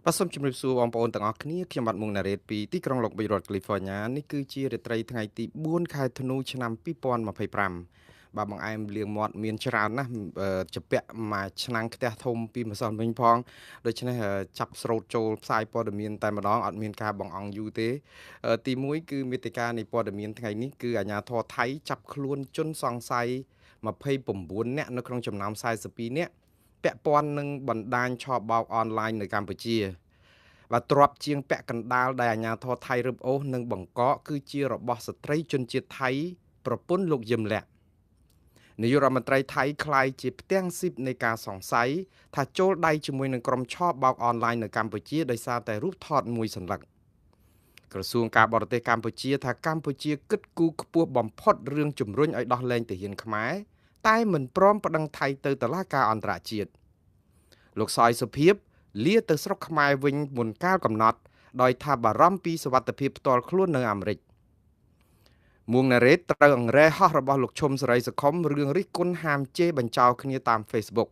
បាទសូមជម្រាបសួរបងប្អូនទាំងអស់គ្នាខ្ញុំបាទមុងណារ៉េតពីទីក្រុងឡុកប៊ីចរដ្ឋកាលីហ្វ័រញ៉ានេះគឺជារាត្រីថ្ងៃទី4ខែធ្នូឆ្នាំ2025បាទបង្អែមលៀងមាត់មានច្រើនណាស់ជាពាក់មួយឆ្នាំងខ្ទះធំពីម្សិលមិញផងដូច្នេះចាប់ស្រូតចូលផ្សាយព័ត៌មានតែម្ដងអត់មានការបង្អង់យូរទេទី1គឺមេតិការនៃព័ត៌មានថ្ងៃនេះគឺអាជ្ញាធរថៃចាប់ខ្លួនជនសង្ស័យ29នាក់នៅក្នុងចំណោម42នាក់ពាក់ព័ន្ធនឹងបណ្ដាញឆបោកអនឡាញនៅកម្ពុជាបាទទ្របជាងពាក់កណ្ដាលដែលអាជ្ញាធរថៃរឹបអូសនិងបង្កកគឺជារបស់ស្ត្រីជនជាតិថៃប្រពន្ធលោកយឹមលាក់នាយករដ្ឋមន្ត្រីថៃក្លាយជាផ្ទាំងស៊ីបនៃការសង្ស័យថាចូលដៃជាមួយនឹងក្រុមឆបោកអនឡាញនៅកម្ពុជាដោយសារតែរូបថតមួយសន្លឹកក្រសួងការបរទេសកម្ពុជាថាកម្ពុជាគិតគូរខ្ពស់បំផុតរឿងជំរុញឲ្យដោះលែងទាហានខ្មែរតែមិនព្រមប្តឹងថៃទៅតុលាការអន្តរជាតិលោកសយសុភីបលាទៅស្រុកខ្មែរវិញមុនកាលកំណត់ដោយថាបារម្ភពីសុវត្ថិភាពផ្ទាល់ខ្លួននៅអាមេរិកមួងណារ៉េតត្រូវអង្រែហោះរបស់លោកឈុំសេរីសុខុមរឿងរិះគន់ហាមជេរបញ្ចោលគ្នាតាម Facebook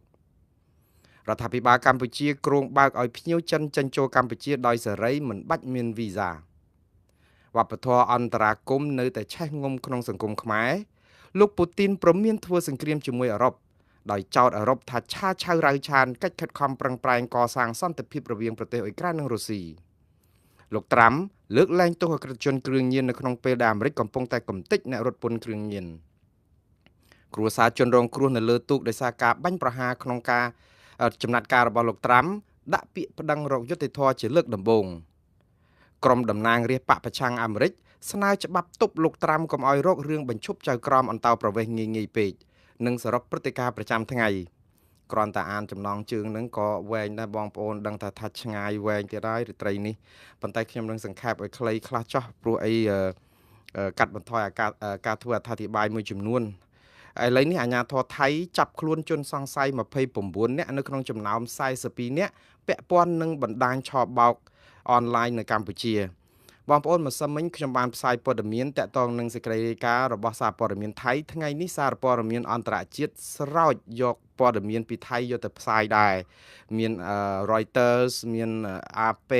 រដ្ឋាភិបាលកម្ពុជាគ្រោងបើកឲ្យភ្ញៀវចិនចេញចូលកម្ពុជាដោយសេរីមិនបាច់មានវីសាវប្បធម៌អន្តរាគមន៍នៅតែឆេះងំក្នុងសង្គមខ្មែរលោកពូទីនព្រមមានធ្វើសង្គ្រាមជាមួយអឺរ៉ុបដោយចោទអឺរ៉ុបថាឆាឆៅរៅឆានកិច្ចខិតខំប្រឹងប្រែងកសាងសន្តិភាពរវាងប្រទេសអ៊ុយក្រែននិងរុស្ស៊ីលោកត្រាំលើកលែងទោសអក្រិតជនគ្រឿងញៀននៅក្នុងពេលដែលអាមេរិកកំពុងតែកំទេចអ្នករត់ពន្ធគ្រឿងញៀនគ្រួសារជនរងគ្រោះនៅលើទូកដោយសារការបាញ់ប្រហារក្នុងការចំណាត់ការរបស់លោកត្រាំដាក់ពាក្យប្តឹងរកយុត្តិធម៌ជាលើកដំបូងក្រុមតំណាងរាស្ត្របកប្រឆាំងអាមេរិកស្នើច្បាប់ទប់លោកត្រាំកុំឲ្យរករឿងបញ្ឈប់ចៅក្រមអន្តោប្រវេសន៍ងាយពេកនិងសរុបព្រឹត្តិការណ៍ប្រចាំថ្ងៃគ្រាន់តែអានចំណងជើងហ្នឹងក៏វែងដែរបងប្អូនដឹងថាថាឆ្ងាយវែងទៀតហើយរាត្រីនេះប៉ុន្តែខ្ញុំនឹងសង្ខេបឲ្យខ្លីខ្លះចោះព្រោះអីកាត់បន្ថយការធ្វើអត្ថាធិប្បាយមួយចំនួនឥឡូវនេះអាជ្ញាធរថៃចាប់ខ្លួនជនសង្ស័យ29នាក់នៅក្នុងចំណោម42នាក់ពាក់ព័ន្ធនឹងបណ្ដាញឆបោកអនឡាញនៅកម្ពុជាបងប្អូនម្សិលមិញខ្ញុំបានផ្សាយព័ត៌មានតាក់ទងនឹងសេចក្តីរាយការណ៍របស់សារព័ត៌មានថៃថ្ងៃនេះសារព័ត៌មានអន្តរជាតិស្រោចយកព័ត៌មានពីថៃយកទៅផ្សាយដែរមាន Reuters មាន AP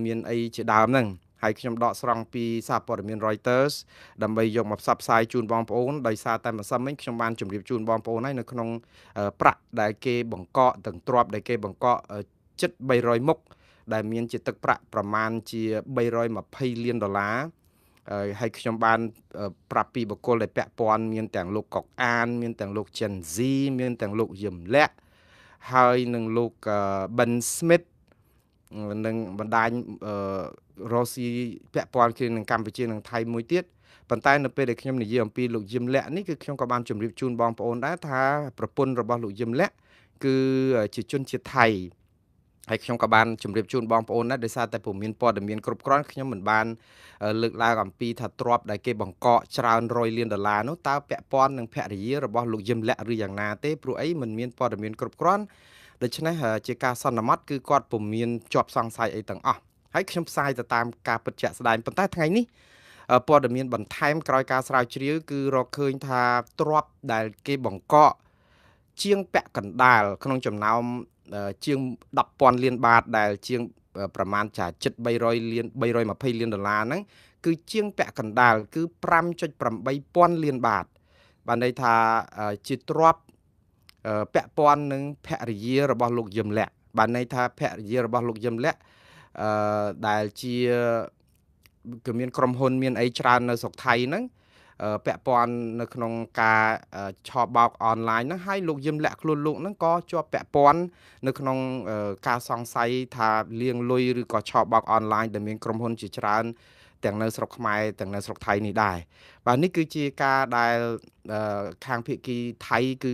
មានអីជាដើមហ្នឹងហើយខ្ញុំដកស្រង់ពីសារព័ត៌មាន Reuters ដើម្បីយកមកផ្សព្វផ្សាយជូនបងប្អូនដោយសារតែម្សិលមិញខ្ញុំបានជម្រាបជូនបងប្អូនហើយនៅក្នុងប្រាក់ដែលគេបង្កកទាំងទ្របដែលគេបង្កកជិត300មុខដែលមានជាទឹកប្រាក់ប្រមាណជា320លានដុល្លារហើយខ្ញុំបានប្រាប់ពីបុគ្គលដែលពាក់ព័ន្ធមានទាំងលោកកុកអានមានទាំងលោកចិនស៊ីមានទាំងលោកយឹមលាក់ហើយនឹងលោកប៊ិនស្មីតនិងបណ្ដាញរ៉ូស៊ីពាក់ព័ន្ធគ្នានឹងកម្ពុជានិងថៃមួយទៀតប៉ុន្តែនៅពេលដែលខ្ញុំនិយាយអំពីលោកយឹមលាក់នេះគឺខ្ញុំក៏បានជម្រាបជូនបងប្អូនដែរថាប្រពន្ធរបស់លោកយឹមលាក់គឺជាជនជាតិថៃហើយខ្ញុំក៏បានជម្រាបជូនបងប្អូនដែរដោយសារតែពុំមានព័ត៌មានគ្រប់គ្រាន់ខ្ញុំមិនបានលើកឡើងអំពីថាទ្រព្យដែលគេបង្កកច្រើន100លានដុល្លារនោះតើពាក់ព័ន្ធនឹងភរិយារបស់លោកយឹមលាក់ឬយ៉ាងណាទេព្រោះអីមិនមានព័ត៌មានគ្រប់គ្រាន់ដូច្នេះជាការសន្មត់គឺគាត់ពុំមានជាប់សង្ស័យអីទាំងអស់ហើយខ្ញុំផ្សាយទៅតាមការពិតជាក់ស្ដែងប៉ុន្តែថ្ងៃនេះព័ត៌មានបន្ថែមក្រោយការស្រាវជ្រាវគឺរកឃើញថាទ្រព្យដែលគេបង្កកជាងពាក់កណ្ដាលក្នុងចំណោមជាង 10,000 លានបាតដែលជាងប្រមាណចាជិត300លាន320លានដុល្លារហ្នឹងគឺជាងពាក់កណ្ដាលគឺ 5.8 ពាន់លានបាតបានន័យថាជាទ្រព្យពាក់ព័ន្ធនឹងភរិយារបស់លោកយឹមលាក់បានន័យថាភរិយារបស់លោកយឹមលាក់ដែលជាគឺមានក្រុមហ៊ុនមានអីច្រើននៅស្រុកថៃហ្នឹងពាក់ព័ន្ធនៅក្នុងការឆបោកអនឡាញហ្នឹងហើយលោកយឹមលាក់ខ្លួនលោកហ្នឹងក៏ជាប់ពាក់ព័ន្ធនៅក្នុងការសង្ស័យថាលាងលុយឬក៏ឆបោកអនឡាញដែលមានក្រុមហ៊ុនជាច្រើនទាំងនៅស្រុកខ្មែរទាំងនៅស្រុកថៃនេះដែរបាទនេះគឺជាការដែលខាងភាគីថៃគឺ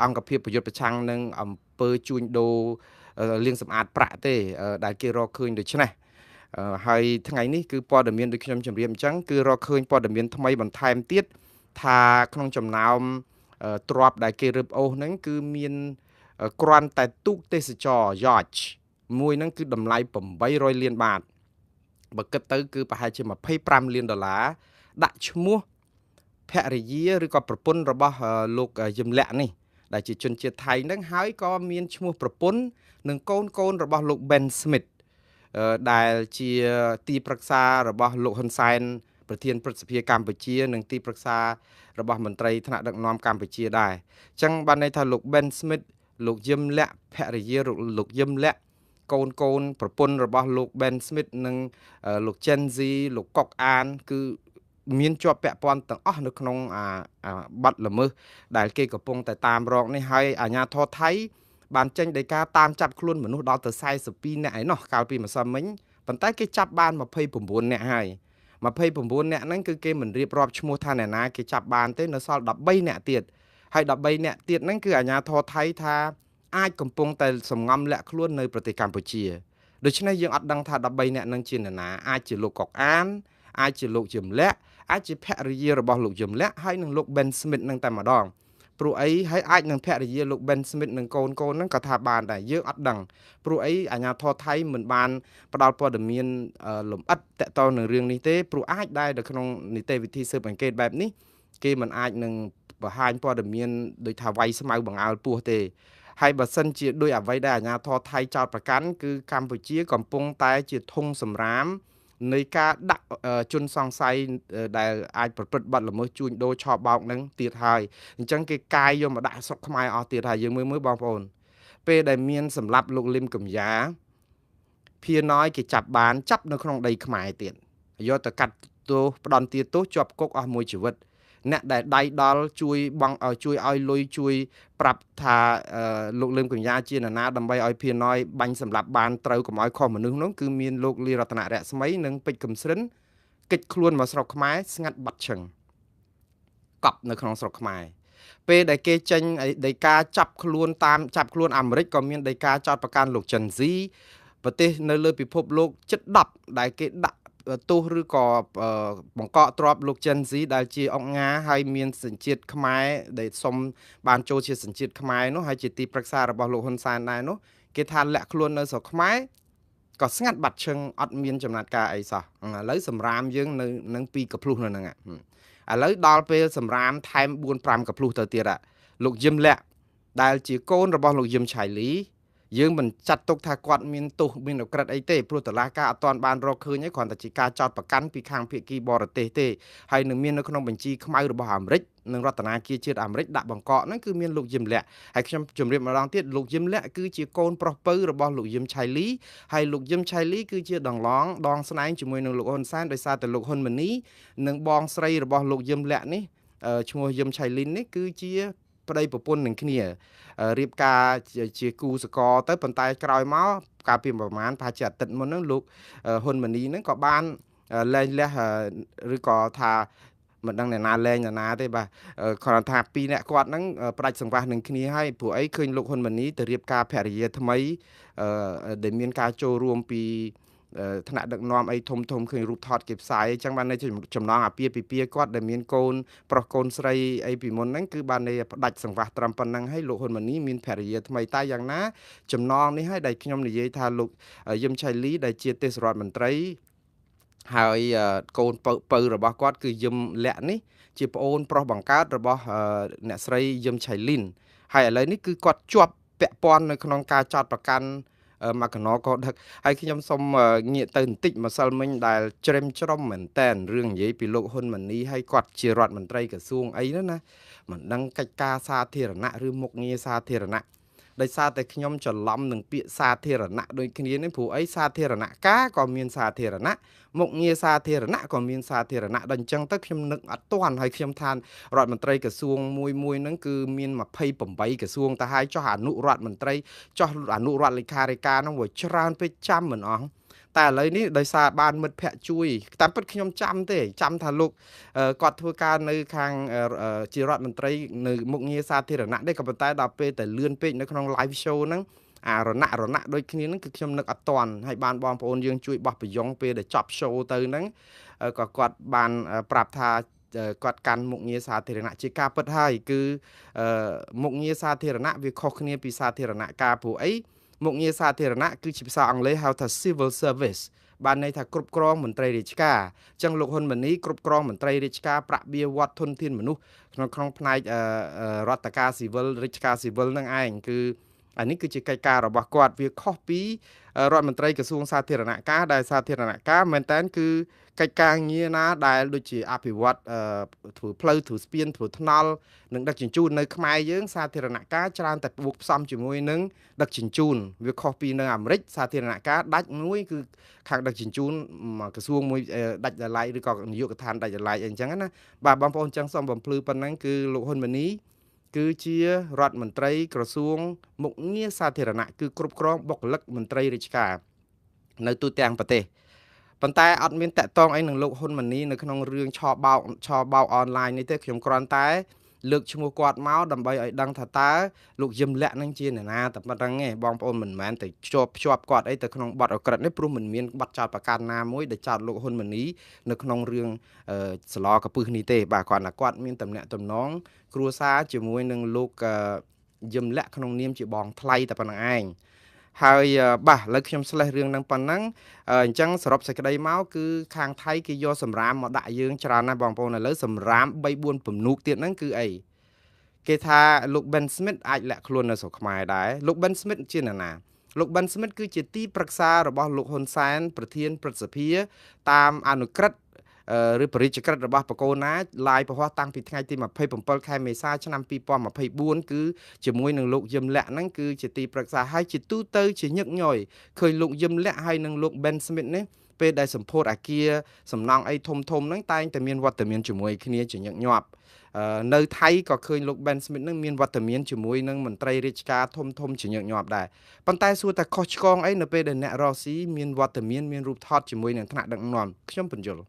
អង្គភាពប្រយុទ្ធប្រឆាំងនឹងអំពើជួញដូរលាងសម្អាតប្រាក់ទេដែលគេរកឃើញដូច្នេះហើយថ្ងៃនេះគឺព័ត៌មានដូចខ្ញុំជម្រាបអញ្ចឹងគឺរកឃើញព័ត៌មានថ្មីបន្ថែមទៀតថាក្នុងចំណោមទ្រព្យដែលគេរឹបអូសហ្នឹងគឺមានគ្រាន់តែទូកទេសចរ yacht មួយហ្នឹងគឺតម្លៃ800លានបាតបើគិតទៅគឺប្រហែលជា25លានដុល្លារដាក់ឈ្មោះភរិយាឬក៏ប្រពន្ធរបស់លោកយឹមលាក់នេះ ដែលជាជនជាតិថៃហ្នឹងហើយក៏មានឈ្មោះប្រពន្ធនិងកូនរបស់លោក Ben Smith ដែលជាទីប្រឹក្សារបស់លោកហ៊ុនសែនប្រធានព្រឹទ្ធសភាកម្ពុជានិងទីប្រឹក្សារបស់មន្ត្រីថ្នាក់ដឹកនាំកម្ពុជាដែរអញ្ចឹងបានន័យថាលោក Ben Smith លោកយឹមលាក់ភរិយាលោកយឹមលាក់កូនប្រពន្ធរបស់លោក Ben Smith និងលោក Gen Z លោកកុកអានគឺមានជាប់ពាក់ព័ន្ធទាំងអស់នៅក្នុងបទល្មើសដែលគេកំពុងតែតាមរកនេះហើយអាជ្ញាធរថៃបានចេញដីកាតាមចាប់ខ្លួនមនុស្សដល់ទៅ42នាក់ឯណោះកាលពីម្សិលមិញប៉ុន្តែគេចាប់បាន29នាក់ហើយ29នាក់ហ្នឹងគឺគេមិនរៀបរាប់ឈ្មោះថាអ្នកណាគេចាប់បានទេនៅសល់13នាក់ទៀតហើយ13នាក់ទៀតហ្នឹងគឺអាជ្ញាធរថៃថាអាចកំពុងតែសម្ងំលាក់ខ្លួននៅប្រទេសកម្ពុជាដូច្នេះយើងអត់ដឹងថា13នាក់ហ្នឹងជាអ្នកណាអាចជាលោកកុកអានអាចជាលោកយឹមលាក់អាចជាភរិយារបស់លោកយឹមលាក់ហើយនឹងលោក Ben Smith នឹងតែម្ដងព្រោះអីហើយអាចនឹងភរិយាលោក Ben Smith នឹងកូនហ្នឹងក៏ថាបានដែរយើងអត់ដឹងព្រោះអីអាជ្ញាធរថៃមិនបានផ្ដល់ព័ត៌មានលម្អិតតកតទៅនឹងរឿងនេះទេព្រោះអាចដែរនៅក្នុងនីតិវិធីស៊ើបអង្កេតបែបនេះគេមិនអាចនឹងបង្ហាញព័ត៌មានដូចថាវាយស្មៅបង្អើលពោះទេហើយបើសិនជាដោយអ្វីដែលអាជ្ញាធរថៃចោទប្រកាន់គឺកម្ពុជាកំពុងតែជាធុងសម្រាមនៃការដាក់ជនសង្ស័យដែលអាចប្រព្រឹត្តបទល្មើសជួញដូរឆបោកនឹងទៀតហើយអញ្ចឹងគេកាយយកមកដាក់ស្រុកខ្មែរអស់ទៀតហើយយើងមើលបងប្អូនពេលដែលមានសម្លាប់លោកលឹមកំយ៉ាភៀណយគេចាប់នៅក្នុងដីខ្មែរទៀតយកទៅកាត់ទោសផ្ដន់ទាទោសជាប់គុកអស់មួយជីវិតអ្នកដែលដៃដល់ជួយឲ្យលុយជួយប្រាប់ថាលោកលឹមកញ្ញាជាណាដើម្បីឲ្យភៀណយបាញ់សម្លាប់បានត្រូវកុំឲ្យខុសមនុស្សនោះគឺមានលោកលីរតនៈរស្មីនិងពេជ្រកំស្រិនកិច្ចខ្លួនមកស្រុកខ្មែរស្ងាត់បាត់ឈឹងកប់នៅក្នុងស្រុកខ្មែរពេលដែលគេចេញដីកាចាប់ខ្លួនអាមេរិកក៏មានដីកាចោទប្រកាន់លោកចិនស៊ីប្រទេសនៅលើពិភពលោកជិត10ដែលគេដាក់ទោសឬក៏បង្កកទ្របលោកចិនស៊ីដែលជាអង្គការហើយមានសញ្ជាតិខ្មែរដែលសុំបានចូលជាសញ្ជាតិខ្មែរនោះហើយជាទីប្រឹក្សារបស់លោកហ៊ុនសែនដែរនោះគេថាលាក់ខ្លួននៅស្រុកខ្មែរក៏ស្ងាត់បាត់ឈឹងអត់មានចំណាត់ការអីសោះឥឡូវសម្រាមយើងនៅនឹង2កភ្លុះនៅហ្នឹងឥឡូវដល់ពេលសម្រាមថែម 4-5 កភ្លុះទៅទៀតលោកយឹមលាក់ដែលជាកូនរបស់លោកយឹមឆៃលីយើងមិនចាត់ទុកថាគាត់មានទោសមានអក្រិតអីទេព្រោះតុលាការអត់ទាន់បានរកឃើញទេគ្រាន់តែជាការចោទប្រកាន់ពីខាងភាគីបរទេសទេហើយនឹងមាននៅក្នុងបញ្ជីខ្មៅរបស់អាមេរិកនិងរដ្ឋាភិបាលជាតិអាមេរិកដាក់បង្កកហ្នឹងគឺមានលោកយឹមលាក់ហើយខ្ញុំជម្រាបម្ដងទៀតលោកយឹមលាក់គឺជាកូនប្រុសពៅរបស់លោកយឹមឆៃលីហើយលោកយឹមឆៃលីគឺជាដងស្នែងជាមួយនឹងលោកហ៊ុនសែនដោយសារតែលោកហ៊ុនម៉ាណីនិងបងស្រីរបស់លោកយឹមលាក់នេះឈ្មោះយឹមឆៃលីននេះគឺជាប្តីប្រពន្ធនឹងគ្នារៀបការជាគូសកលទៅប៉ុន្តែក្រោយមកកាលពីប្រហែលប្រហែលជាអាទិត្យមុនហ្នឹងលោកហ៊ុនម៉ាណីហ្នឹងក៏បានលែងលះឬក៏ថាមិនដឹងអ្នកណាលែងអ្នកណាទេបាទគ្រាន់ថា2អ្នកគាត់ហ្នឹងផ្ដាច់សង្វាស់នឹងគ្នាហើយព្រោះអីឃើញលោកហ៊ុនម៉ាណីទៅរៀបការភរិយាថ្មីដែលមានការចូលរួមពីថ្នាក់ដឹកនាំអីធំឃើញរូបថតគេផ្សាយអញ្ចឹងបាននៅចំណងអាពាហ៍ពិពាហ៍គាត់ដែលមានកូនប្រុសកូនស្រីអីពីមុនហ្នឹងគឺបាននៅផ្ដាច់សង្វាស់ត្រឹមប៉ុណ្ណឹងហើយលោកហ៊ុនម៉ាណីមានភរិយាថ្មីតែយ៉ាងណាចំណងនេះហើយដែលខ្ញុំនិយាយថាលោកយឹមឆៃលីដែលជាទេសរដ្ឋមន្ត្រីហើយកូនពៅរបស់គាត់គឺយឹមលាក់នេះជាប្អូនប្រុសបង្កើតរបស់អ្នកស្រីយឹមឆៃលីនហើយឥឡូវនេះគឺគាត់ជាប់ពាក់ព័ន្ធនៅក្នុងការចោទប្រកាន់មកកណោក៏ដឹកហើយខ្ញុំសូមងាកទៅបន្តិចម្សិលមិញដែលច្រេមច្រំមែនតែនរឿងនិយាយពីលោកហ៊ុនម៉ាណីហើយគាត់ជារដ្ឋមន្ត្រីក្រសួងអីណាមិនដឹងកិច្ចការសាធារណៈឬមុខងារសាធារណៈដោយសារតែខ្ញុំច្រឡំនឹងពាក្យសាធារណៈដូចគ្នានេះព្រោះអីសាធារណការក៏មានសាធារណៈមុខងារសាធារណៈក៏មានសាធារណៈដល់អញ្ចឹងទៅខ្ញុំនឹកអត់ទាន់ហើយខ្ញុំថារដ្ឋមន្ត្រីក្រសួងមួយហ្នឹងគឺមាន28ក្រសួងទៅហើយចោះអនុរដ្ឋមន្ត្រីចោះអនុរដ្ឋលេខាធិការហ្នឹងវាច្រើនពេកចាំមិនអស់តែឥឡូវនេះដោយសារបានមិត្តភ័ក្ដិជួយតាមពិតខ្ញុំចាំថាលោកគាត់ធ្វើការនៅខាងជារដ្ឋមន្ត្រីនៅមុខងារសាធារណៈដែរក៏ប៉ុន្តែដល់ពេលតែលឿនពេកនៅក្នុង live show ហ្នឹងរណៈដូចគ្នាហ្នឹងគឺខ្ញុំនឹកអត់តាន់ហើយបានបងប្អូនយើងជួយបោះប្រយ៉ងពេលដែលចប់ show ទៅហ្នឹងក៏គាត់បានប្រាប់ថាគាត់កាន់មុខងារសាធារណៈជាការពិតហើយគឺមុខងារសាធារណៈវាខុសគ្នាពីសាធារណការព្រោះអីមុខងារសាធារណៈគឺជាភាសាអង់គ្លេសហៅថា civil service បានន័យថាគ្រប់គ្រងមន្ត្រីរាជការអញ្ចឹងលោកហ៊ុនម៉ាណីគ្រប់គ្រងមន្ត្រីរាជការប្រាក់បៀវត្តធនធានមនុស្សក្នុងផ្នែករដ្ឋការស៊ីវិលរាជការស៊ីវិលនឹងឯងគឺអានេះគឺជាកិច្ចការរបស់គាត់វាខុសពីរដ្ឋមន្ត្រីក្រសួងសាធារណការដែលសាធារណការមែនតើគឺកិច្ចការងារណាដែលដូចជាអភិវឌ្ឍធ្វើផ្លូវធ្វើស្ពានធ្វើថ្នល់និងដឹកជញ្ជូននៅខ្មែរយើងសាធារណការច្រើនតែបូកផ្សំជាមួយនឹងដឹកជញ្ជូនវាខុសពីនៅអាមេរិកសាធារណការដាច់មួយគឺខាងដឹកជញ្ជូនក្រសួងមួយដាច់ដライឬក៏នាយកដ្ឋានដាច់ដライអីចឹងណាបាទបងប្អូនចឹងសូមបំភ្លឺប៉ុណ្ណឹងគឺលោកហ៊ុនម៉ាណីគឺជារដ្ឋមន្ត្រីក្រសួងមុខងារសាធារណៈគឺគ្រប់គ្រងបុគ្គលិកមន្ត្រីរាជការនៅទូទាំងប្រទេសប៉ុន្តែអត់មានតាក់ទងអីនឹងលោកហ៊ុនម៉ាណីនៅក្នុងរឿងឆបោកអនឡាញនេះទេខ្ញុំគ្រាន់តែលើកឈ្មោះគាត់មកដើម្បីឲ្យដឹងថាតើលោកយឹមលាក់នឹងជាអ្នកណាតែប៉ុណ្្នឹងឯងបងប្អូនមិនមែនតែភ្ជាប់គាត់អីទៅក្នុងបទអក្រិតនេះព្រោះមិនមានបទចោទប្រកាន់ណាមួយដែលចោទលោកហ៊ុនម៉ាណីនៅក្នុងរឿងសឡកពឹសនេះទេបាទគាត់ថាគាត់មានតំណែងតំណងគ្រួសារជាមួយនឹងលោកយឹមលាក់ក្នុងនាមជាបងថ្លៃតែប៉ុណ្្នឹងឯងហើយបាទឥឡូវខ្ញុំស្លេះរឿងនឹងប៉ុណ្ណឹងអញ្ចឹងសរុបសេចក្តីមកគឺខាងថៃគេយកសម្រាមមកដាក់យើងច្រើនណាស់បងប្អូនឥឡូវសម្រាម3 4ពំនូកទៀតហ្នឹងគឺអីគេថាលោក Ben Smith អាចលាក់ខ្លួននៅស្រុកខ្មែរដែរលោក Ben Smith ជាអ្នកណាលោក Ben Smith គឺជាទីប្រឹក្សារបស់លោកហ៊ុនសែនប្រធានព្រឹទ្ធសភាតាមអនុក្រឹត្យឬបរិយាក្រិតរបស់បកូនណាឡាយប្រហោះតាំងពីថ្ងៃទី27ខែមេសាឆ្នាំ2024គឺជាមួយនឹងលោកយឹមលាក់ហ្នឹងគឺជាទីប្រឹក្សាហើយជាទូទៅជាញឹកញយឃើញលោកយឹមលាក់ហើយនឹងលោក Ben Smith នេះពេលដែលសម្ពោធអាគារសំណង់អីធំហ្នឹងតែងតែមានវត្តមានជាមួយគ្នាជាញឹកញាប់នៅថៃក៏ឃើញលោក Ben Smith នឹងមានវត្តមានជាមួយនឹងមន្ត្រីរាជការធំជាញឹកញាប់ដែរប៉ុន្តែសួរតែខុសឆ្គងអីនៅពេលដែលអ្នករ៉ូស៊ីមានវត្តមានមានរូបថតជាមួយនឹងថ្នាក់ដឹកនាំខ្ញុំបញ្យល់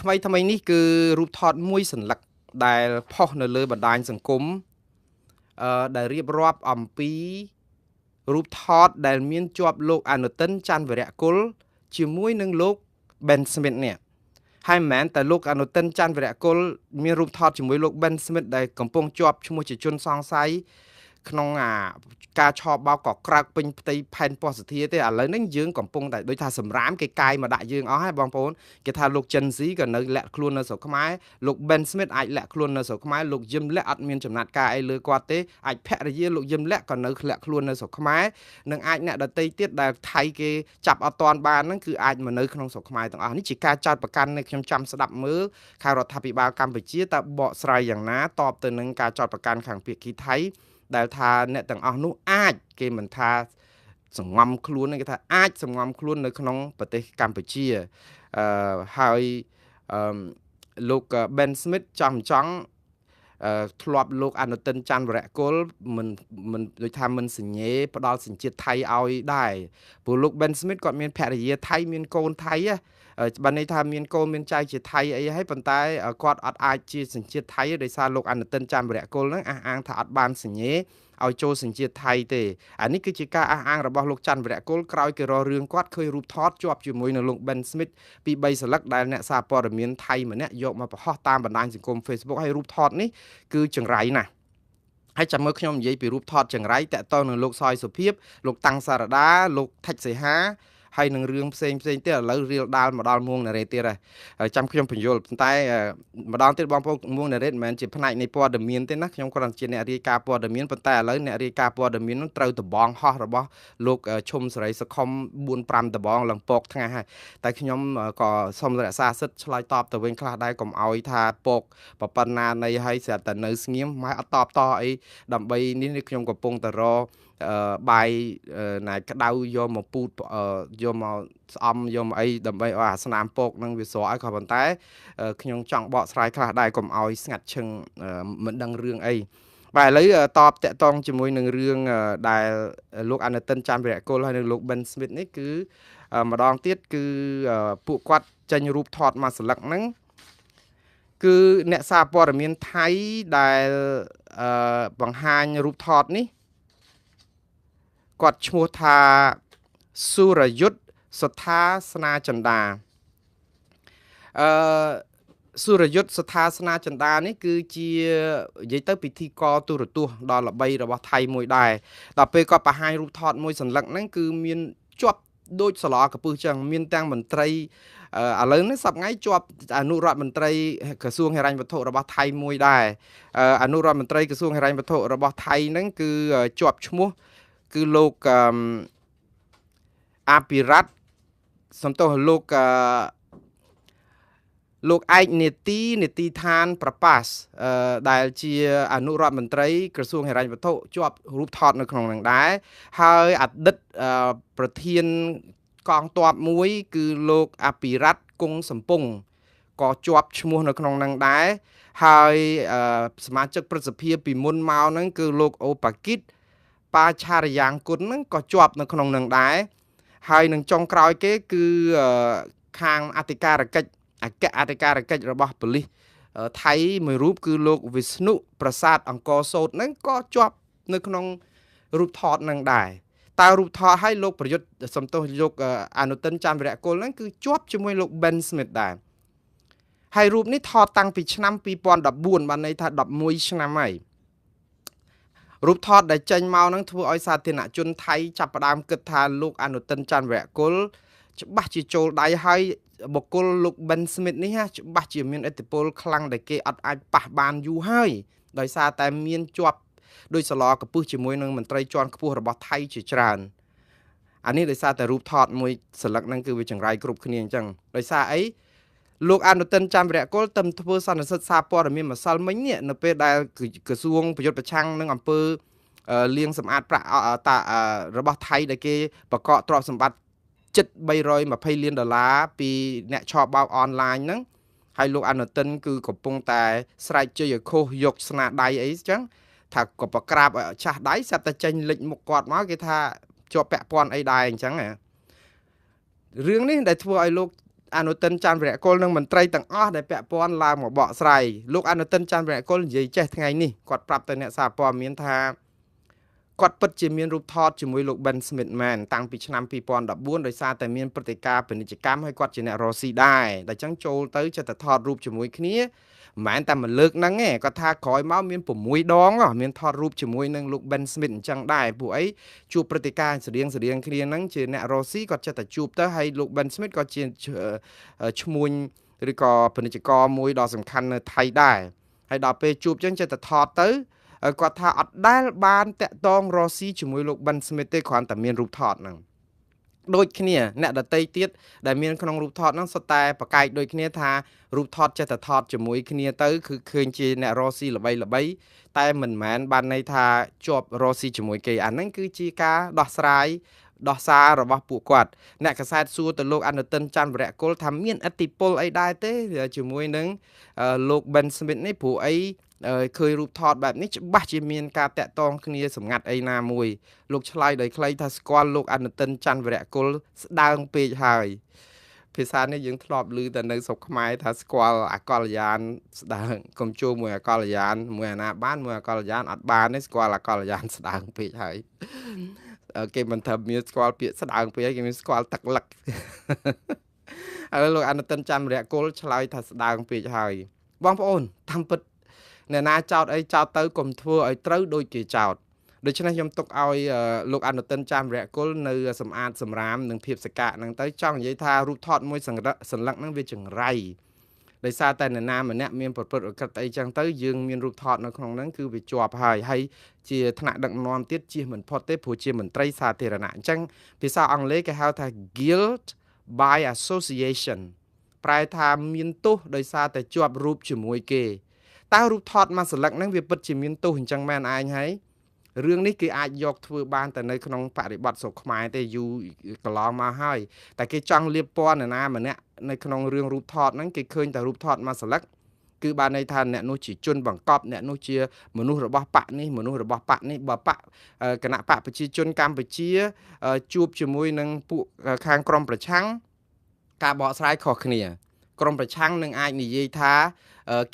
ថ្មីនេះគឺរូបថតមួយសន្លឹកដែលផុសនៅលើបណ្ដាញសង្គមដែលរៀបរាប់អំពីរូបថតដែលមានជាប់លោកអនុទិនច័ន្ទវរៈគុលជាមួយនឹងលោក Ben Smith នេះហើយមិនមែនតែលោកអនុទិនច័ន្ទវរៈគុលមានរូបថតជាមួយលោក Ben Smith ដែលកំពុងជាប់ឈ្មោះជាជនសង្ស័យក្នុងការឆបោកក៏ក្រើកពេញផ្ទៃផែនពោះសធាទេឥឡូវនេះយើងកំពុងតែដូចថាសម្រាមគេកាយមកដាក់យើងអស់ហើយបងប្អូនគេថាលោកចិនស៊ីក៏នៅលាក់ខ្លួននៅស្រុកខ្មែរលោក Ben Smith អាចលាក់ខ្លួននៅស្រុកខ្មែរលោកយឹមលាក់អត់មានចំណាត់ការអីលើគាត់ទេអាចភរិយាលោកយឹមលាក់ក៏នៅលាក់ខ្លួននៅស្រុកខ្មែរនិងអាចអ្នកដទៃទៀតដែលថៃគេចាប់អត់តាន់បានហ្នឹងគឺអាចមកនៅក្នុងស្រុកខ្មែរទាំងអស់នេះជាការចោទប្រកាន់នេះខ្ញុំចាំស្ដាប់មើលខាងរដ្ឋាភិបាលកម្ពុជាតើបកស្រាយយ៉ាងណាតបទៅនឹងការចោទប្រកាន់ខាងភាគីថៃដែលថាអ្នកទាំងអស់នោះអាចគេមិនថាសង្ងំខ្លួនគេថាអាចសង្ងំខ្លួននៅក្នុងប្រទេសកម្ពុជាហើយលោក Ben Smith ចង់ធ្លាប់លោកអនុទិនច័ន្ទវរៈគុលមិនដូចថាមិនសញ្ញេផ្ដាល់សញ្ជាតិថៃឲ្យដែរព្រោះលោក Ben Smith គាត់មានភរិយាថៃមានកូនថៃបានន័យថាមានកូនមានចៅជាថៃអីហើយប៉ុន្តែគាត់អត់អាចជាសញ្ជាតិថៃដោយសារលោកអនុទិនច័ន្ទវរៈគុលហ្នឹងអះអាងថាអត់បានសញ្ញេឲ្យចូលសញ្ជាតិថៃទេអានេះគឺជាការអះអាងរបស់លោកច័ន្ទវរៈគុលក្រោយគេរករឿងគាត់ឃើញរូបថតជាប់ជាមួយនឹងលោក Ben Smith ពី3សន្លឹកដែលអ្នកសារព័ត៌មានថៃម្នាក់យកមកបង្ហោះតាមបណ្ដាញសង្គម Facebook ហើយរូបថតនេះគឺចង្រៃណាស់ហើយចាំមើលខ្ញុំនិយាយពីរូបថតចង្រៃតាក់ទងនឹងលោកសយសុភាពលោកតាំងសារដាលោកថច្សីហាហើយនឹងរឿងផ្សេងទៀតឥឡូវរៀលដាល់មកដល់មួងណារ៉េទៀតហើយចាំខ្ញុំបញ្យល់ប៉ុន្តែម្ដងទៀតបងប្អូនមួងណារ៉េមិនមែនជាផ្នែកនៃព័ត៌មានទេណាខ្ញុំគ្រាន់តែជាអ្នករាយការណ៍ព័ត៌មានប៉ុន្តែឥឡូវអ្នករាយការណ៍ព័ត៌មាននឹងត្រូវដបងហោះរបស់លោកឈុំសេរីសុខុម 4-5 ដបងឡើងពកថ្ងៃហើយតែខ្ញុំក៏សូមរក្សាសិទ្ធិឆ្លើយតបទៅវិញខ្លះដែរកុំឲ្យថាពកប៉ុណ្ណានៃឲ្យស្រាប់តែនៅស្ងៀមម៉ែអត់តបតអីដើម្បីនេះខ្ញុំកំពុងតែរបាយណាក្តៅយកមកពូតយកមកស្អំយកមកអីដើម្បីឲ្យអាស្នាមពកនឹងវាស្រកឲ្យក៏ប៉ុន្តែខ្ញុំចង់បកស្រាយខ្លះដែរកុំឲ្យស្ងាត់ឈឹងមិនដឹងរឿងអីបាទឥឡូវតបតាក់ទងជាមួយនឹងរឿងដែលលោកអនុទិនច័ន្ទវរៈគុលហើយនិងលោក Ben Smith នេះគឺម្ដងទៀតគឺពួកគាត់ចេញរូបថតមកស្លឹកហ្នឹងគឺអ្នកសារព័ត៌មានថៃដែលបង្ហាញរូបថតនេះគាត់ឈ្មោះថាសុរយុទ្ធសថាស្នាចន្ទាសុរយុទ្ធសថាស្នាចន្ទានេះគឺជានិយាយទៅពិធីករទូរទស្សន៍ដ៏ល្បីរបស់ថៃមួយដែរដល់ពេលគាត់បង្ហាញរូបថតមួយសន្លឹកហ្នឹងគឺមានជាប់ ដូចសឡកពឹសចឹងមានទាំងមន្ត្រីឥឡូវនេះសប្ងៃជាប់អនុរដ្ឋមន្ត្រីក្រសួងហិរញ្ញវត្ថុរបស់ថៃមួយដែរអនុរដ្ឋមន្ត្រីក្រសួងហិរញ្ញវត្ថុរបស់ថៃហ្នឹងគឺជាប់ឈ្មោះគឺលោកអភិរតសំទោសលោកឯកនេតិឋានប្រប៉ាសដែលជាអនុរដ្ឋមន្ត្រីក្រសួងហិរញ្ញវត្ថុជាប់រូបថតនៅក្នុងនឹងដែរហើយអតីតប្រធានកងទ័ពមួយគឺលោកអភិរតគង់សំពង់ក៏ជាប់ឈ្មោះនៅក្នុងនឹងដែរហើយសមាជិកប្រសិទ្ធភាពពីមុនមកហ្នឹងគឺលោកអូប៉ាគីតបាឆារយ៉ាងគុណហ្នឹងក៏ជាប់នៅក្នុងនឹងដែរហើយនឹងចុងក្រោយគេគឺខាងអធិការកិច្ចអគ្គអធិការកិច្ចរបស់ប៉ូលីសថៃមួយរូបគឺលោកវិស្ណុប្រាសាទអង្គរសោតហ្នឹងក៏ជាប់នៅក្នុងរូបថតនឹងដែរតើរូបថតឲ្យលោកប្រយុទ្ធសំទោសលោកអនុទិនច័ន្ទវរៈគុលហ្នឹងគឺជាប់ជាមួយលោក Ben Smith ដែរហើយរូបនេះថតតាំងពីឆ្នាំ2014បានន័យថា11ឆ្នាំហើយរូបថតដែលចេញមកហ្នឹងធ្វើឲ្យសាធារណជនថៃចាប់ផ្ដើមគិតថាលោកអនុទិនច័ន្ទវរៈគុលច្បាស់ជាចូលដៃហើយបុគ្គលលោក Ben Smith នេះច្បាស់ជាមានឥទ្ធិពលខ្លាំងដែលគេអត់អាចប៉ះបានយូរហើយដោយសារតែមានជាប់ដោយសឡកពឹសជាមួយនឹងមន្ត្រីជាន់ខ្ពស់របស់ថៃជាច្រើនអានេះដោយសារតែរូបថតមួយស្លឹកហ្នឹងគឺវាចង្រៃគ្រប់គ្នាអញ្ចឹងដោយសារអីលោកអនុទិនច័ន្ទវរៈគុលទៅធ្វើសន្និសីទសារព័ត៌មានម្សិលមិញនេះនៅពេលដែលក្រសួងប្រយុទ្ធប្រឆាំងនឹងអំពើលាងសម្អាតប្រាក់របស់ថៃដែលគេបកកទ្រព្យសម្បត្តិជិត320លានដុល្លារពីអ្នកឆបោកអនឡាញហ្នឹងហើយលោកអនុទិនគឺកំពុងតែស្រែកជ័យឲ្យខុសយកស្នាដៃអីចឹងថាក៏ប្រក្រាបចាស់ដៃស្រាប់តែចេញលេចមុខគាត់មកគេថាជាប់ពាក់ព័ន្ធអីដែរអញ្ចឹងរឿងនេះដែលធ្វើឲ្យលោកអនុទិនច័ន្ទវរៈគុលនិងមន្ត្រីទាំងអស់ដែលពាក់ព័ន្ធឡើងមកបកស្រាយលោកអនុទិនច័ន្ទវរៈគុលនិយាយចេះថ្ងៃនេះគាត់ប្រាប់ទៅអ្នកសារព័ត៌មានថាគាត់ពិតជាមានរូបថតជាមួយលោក Ben Smith មែនតាំងពីឆ្នាំ2014ដោយសារតែមានព្រឹត្តិការណ៍ពាណិជ្ជកម្មហើយគាត់ជាអ្នករស់ស៊ីដែរតែចឹងចូលទៅចិត្តថតរូបជាមួយគ្នាមិនមែនតែមួយលើកហ្នឹងទេគាត់ថាក្រោយមកមាន6ដងមានថតរូបជាមួយនឹងលោក Ben Smith អញ្ចឹងដែរពួកអីជួបព្រឹត្តិការណ៍ស្រៀងគ្នាហ្នឹងជាអ្នករស់ស៊ីគាត់ចិត្តតែជួបទៅហើយលោក Ben Smith ក៏ជាឈ្មួញឬក៏ពាណិជ្ជករមួយដ៏សំខាន់នៅថៃដែរហើយដល់ពេលជួបចឹងចិត្តថតទៅគាត់ថាអត់ដែលបានតាក់ទងរស៊ីជាមួយលោក Ben Smith ទេគ្រាន់តែមានរូបថតហ្នឹងដូចគ្នាអ្នកដតីទៀតដែលមានក្នុងរូបថតហ្នឹងសុទ្ធតែប្រកែកដូចគ្នាថារូបថតចិត្តថតជាមួយគ្នាទៅគឺឃើញជាអ្នករស៊ីល្បីតែមិនមែនបានន័យថាជាប់រស៊ីជាមួយគេអាហ្នឹងគឺជាការដោះសាររបស់ពួកគាត់អ្នកកសែតសួរទៅលោកអនុទិនច័ន្ទវរៈគុលថាមានអធិបុលអីដែរទេជាមួយនឹងលោក Ben Smith នេះព្រោះអីឃើញរូបថតបែបនេះច្បាស់ជាមានការតាក់ទងគ្នាសម្ងាត់អីណាមួយលោកឆ្លើយដោយខ្លីថាស្គាល់លោកអនុទិនច័ន្ទវរៈគុលស្ដើងពេកហើយភាសានេះយើងធ្លាប់ឮតែនៅស្រុកខ្មែរថាស្គាល់អកលយានស្ដើងកុំជួមួយអកលយានមួយអាណាបានមួយអកលយានអត់បានទេស្គាល់អកលយានស្ដើងពេកហើយគេមិនថាមានស្គាល់ពាក្យស្ដើងពេកគេមានស្គាល់ទឹកលឹកហើយលោកអនុទិនច័ន្ទវរៈគុលឆ្លើយថាស្ដើងពេកហើយបងប្អូនតាមពិតអ្នកណាចោតអីចោតទៅកុំធ្វើឲ្យត្រូវដូចគេចោតដូច្នេះខ្ញុំទុកឲ្យលោកអនុទិនច័ន្ទវរៈគុលនៅសម្អាតសម្រាមនិងភាពសកៈហ្នឹងទៅចង់និយាយថារូបថតមួយសន្លឹកហ្នឹងវាចង្រៃដោយសារតែអ្នកណាម្នាក់មានប្រព្រឹត្តអក្រក់អីចឹងទៅយើងមានរូបថតនៅក្នុងហ្នឹងគឺវាជាប់ហើយជាថ្នាក់ដឹកនាំទៀតជៀសមិនផុតទេព្រោះជាមន្ត្រីសាធារណៈអញ្ចឹងភាសាអង់គ្លេសគេហៅថា guilt by association ប្រែថាមានទោសដោយសារតែជាប់រូបជាមួយគេតើរូបថតមួយសន្លឹកហ្នឹងវាពិតជាមានទោសអញ្ចឹងមែនឯងហើយរឿងនេះគេអាចយកធ្វើបានតែនៅក្នុងបរិបទស្រុកខ្មែរទេយូរកន្លងមកហើយតែគេចង់លៀបពណ៌នរណាម្នាក់នៅក្នុងរឿងរូបថតហ្នឹងគេឃើញតែរូបថតមួយសន្លឹកគឺបានន័យថាអ្នកនោះជាជនបង្កប់អ្នកនោះជាមនុស្សរបស់បកនេះមនុស្សរបស់បកនេះបើបកគណៈបកប្រជាជនកម្ពុជាជួបជាមួយនឹងពួកខាងក្រមប្រឆាំងការបកស្រាយខុសគ្នាក្រមប្រឆាំងនឹងអាចនិយាយថា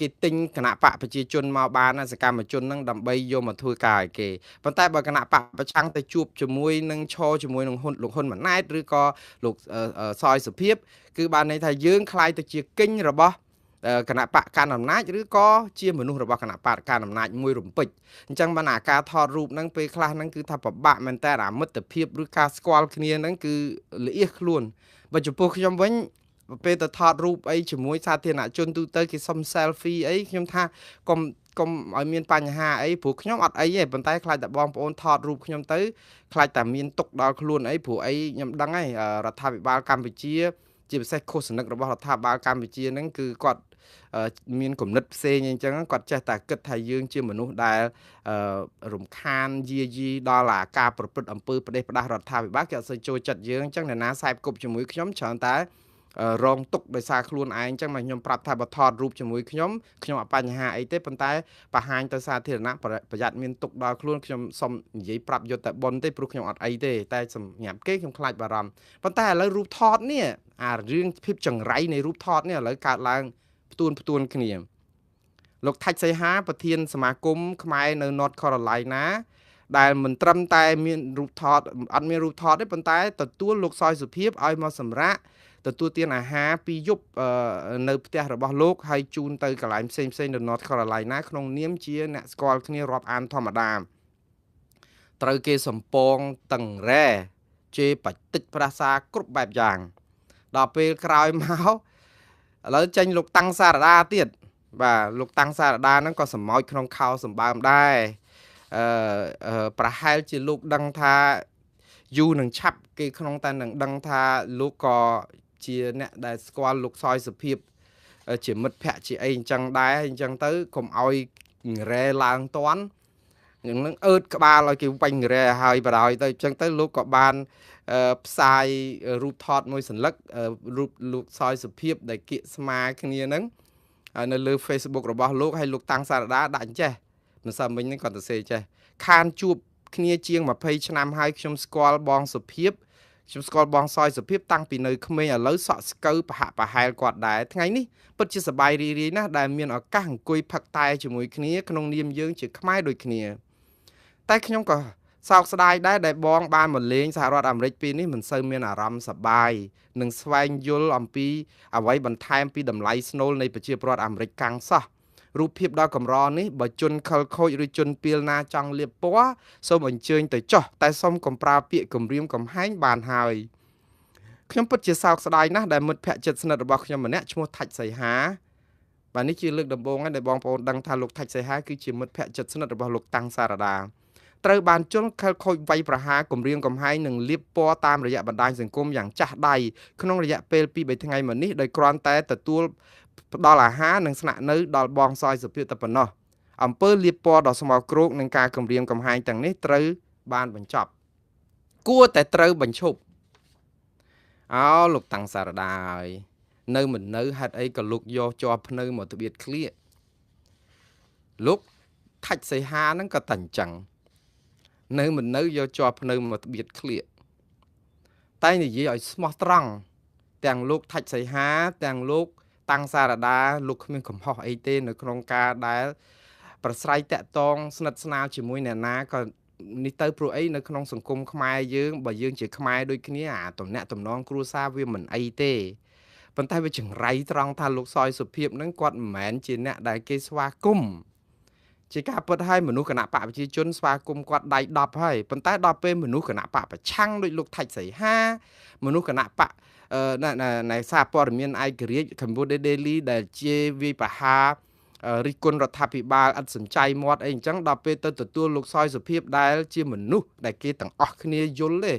គេទិញគណៈបកប្រជាជនមកបានសកម្មជននឹងដើម្បីយកមកធ្វើការឲ្យគេប៉ុន្តែបើគណៈបកប្រឆាំងទៅជួបជាមួយនឹងឈរជាមួយនឹងលោកហ៊ុនម៉ាណែតឬក៏លោកសយសុភាពគឺបានន័យថាយើងខ្លាយទៅជាគិញរបស់ គណៈបកកាន់អំណាចឬក៏ជាមនុស្សរបស់គណៈបកកាន់អំណាចមួយរំពេចអញ្ចឹងបានអាការថតរូបហ្នឹងពេលខ្លះហ្នឹងគឺថាពិបាកមែនតើអាមិត្តភាពឬការស្គាល់គ្នាហ្នឹងគឺល្អៀសខ្លួនបើចំពោះខ្ញុំវិញពេលទៅថតរូបអីជាមួយសាធារណជនទូទៅគេសុំ selfie អីខ្ញុំថាកុំឲ្យមានបញ្ហាអីព្រោះខ្ញុំអត់អីទេប៉ុន្តែខ្លាចតែបងប្អូនថតរូបខ្ញុំទៅខ្លាចតែមានទុកដល់ខ្លួនអីព្រោះអីខ្ញុំដឹងហើយរដ្ឋាភិបាលកម្ពុជាជាពិសេសឃោសនិករបស់រដ្ឋាភិបាលកម្ពុជាហ្នឹងគឺគាត់មានគំនិតផ្សេងអញ្ចឹងគាត់ចេះតែគិតថាយើងជាមនុស្សដែលរំខានយាយីដល់អាការប្រព្រឹត្តអំពើផ្ដេសផ្ដាសរដ្ឋាភិបាលគេអត់សូវចូលចិត្តយើងអញ្ចឹងអ្នកណាខ្សែគប់ជាមួយខ្ញុំច្រើនតែរងទុកដោយសារខ្លួនឯងអញ្ចឹងមកខ្ញុំប្រាប់ថាបើថតរូបជាមួយខ្ញុំអត់បញ្ហាអីទេប៉ុន្តែបង្ហាញទៅសាធារណៈប្រយ័ត្នមានទុកដល់ខ្លួនខ្ញុំសុំនិយាយប្រាប់យកតែប៉ុនទេព្រោះខ្ញុំអត់អីទេតែសម្រាប់គេខ្ញុំខ្លាចបារម្ភប៉ុន្តែឥឡូវរូបថតនេះអារឿងភាពចង្រៃនៃរូបថតនេះឥឡូវកើតឡើងផ្ទួនគ្នាលោកថាច់សីហាប្រធានសមាគមខ្មែរនៅ North Carolina ដែលមិនត្រឹមតែមានរូបថតអត់មានរូបថតទេប៉ុន្តែទទួលលោកសយសុភាពឲ្យមកសម្រាប់ទទួលទានអាហារពីយប់នៅផ្ទះរបស់លោកហើយជូនទៅកន្លែងផ្សេងនៅ North Carolina ក្នុងនាមជាអ្នកស្គាល់គ្នារាប់អានធម្មតាត្រូវគេសម្ពងតឹងរ៉ែជេរបច្តិចប្រាសាគ្រប់បែបយ៉ាងដល់ពេលក្រោយមកឥឡូវចេញលោកតាំងសារដាទៀតបាទលោកតាំងសារដាហ្នឹងក៏សម្ោចក្នុងខោសម្បើមដែរប្រហែលជាលោកដឹងថាយូរនឹងឆាប់គេក្នុងតែនឹងដឹងថាលោកក៏ជាអ្នកដែលស្គាល់លោកសយសុភាពជាមិត្តភក្តិជាអីអញ្ចឹងដែរអញ្ចឹងទៅកុំឲ្យរ៉ែឡើងតន់នឹងអឺតក្បាលឲ្យគេបាញ់រ៉ែហើយបដ ாய் ទៅអញ្ចឹងទៅលោកក៏បានផ្សាយរូបថតមួយសន្លឹករូបលោកសយសុភាពដែលគៀកស្មាគ្នាហ្នឹងនៅលើ Facebook របស់លោកហើយលោកតាំងសារដាដាក់អញ្ចេះមិនសមមិញហ្នឹងគាត់ទៅសេចេះខានជួបគ្នាជាង20ឆ្នាំហើយខ្ញុំស្គាល់បងសុភាពខ្ញុំស្គាល់បងសយសុភាពតាំងពីនៅក្មេងឥឡូវសក់ស្កូវប្រហាក់ប្រហែលគាត់ដែរថ្ងៃនេះពិតជាសប្បាយរីករាយណាស់ដែលមានឱកាសអង្គុយផឹកតែជាមួយគ្នាក្នុងនាមយើងជាខ្មែរដូចគ្នាតែខ្ញុំក៏សោកស្ដាយដែរដែលបងបានមកលេងសហរដ្ឋអាមេរិកពេលនេះមិនសូវមានអារម្មណ៍សប្បាយនិងស្វែងយល់អំពីអ្វីបន្ថែមពីតម្លៃស្នូលនៃប្រជាពលរដ្ឋអាមេរិកកាំងសោះរូបភាពដ៏កម្រនេះបើជនខលខូចឬជនពីលណាចង់លៀបពណ៌សូមអញ្ជើញទៅចោះតែសូមកុំប្រើពាក្យគំរាមកំហែងបានហើយខ្ញុំពិតជាសោកស្ដាយណាស់ដែលមិត្តភក្តិជិតស្និទ្ធរបស់ខ្ញុំម្នាក់ឈ្មោះថាច់សីហាបាទនេះជាលើកដំបូងហើយដែលបងប្អូនដឹងថាលោកថាច់សីហាគឺជាមិត្តភក្តិជិតស្និទ្ធរបស់លោកតាំងសារដាត្រូវបានជនខិលខូចវាយប្រហារគំរាមកំហែងនិងលាបពណ៌តាមរយៈបណ្ដាញសង្គមយ៉ាងចាស់ដៃក្នុងរយៈពេល2-3ថ្ងៃមកនេះដោយគ្រាន់តែទទួលផ្ដល់អាហារនិងស្នាក់នៅដល់បងសយសុភាពតែប៉ុណ្ណោះអំពើលាបពណ៌ដ៏ស្មោកគ្រោកនិងការគំរាមកំហែងទាំងនេះត្រូវបានបញ្ចប់គួរតែត្រូវបញ្ឈប់លោកតាំងសារដាហើយនៅមិននៅហេតុអីក៏លោកយកជាប់ភ្នៅមកត្បៀតឃ្លៀកលោកថាច់សីហាហ្នឹងក៏តែអញ្ចឹងនៅមិននៅយកជាប់ភ្នៅមកត្បៀតឃ្លៀកតែនិយាយឲ្យស្មោះត្រង់ទាំងលោកថាច់សីហាទាំងលោកតាំងសារដាលោកគ្មានកំហុសអីទេនៅក្នុងការដែលប្រស្រ័យតាក់ទងស្និទ្ធស្នាលជាមួយអ្នកណាក៏នេះទៅព្រោះអីនៅក្នុងសង្គមខ្មែរយើងបើយើងជាខ្មែរដូចគ្នាអាតំណាក់តំណងគ្រួសារវាមិនអីទេប៉ុន្តែវាចង្រៃត្រង់ថាលោកសយសុភាពហ្នឹងគាត់មិនមែនជាអ្នកដែលគេស្វាគមន៍ជាការពិតឲ្យមនុស្សគណៈបកប្រជាជនស្វាគមន៍គាត់ដៃ10ហើយប៉ុន្តែដល់ពេលមនុស្សគណៈបកប្រឆាំងដូចលោកថាច់សីហាមនុស្សគណៈបកនៃសារព័ត៌មានឯករាជ្យ Cambodia Daily ដែលជាវាយប្រហាររិះគន់រដ្ឋាភិបាលឥតសំចៃមាត់អីអញ្ចឹងដល់ពេលទៅទទួលលោកសយសុភាពដែលជាមនុស្សដែលគេទាំងអស់គ្នាយល់ទេ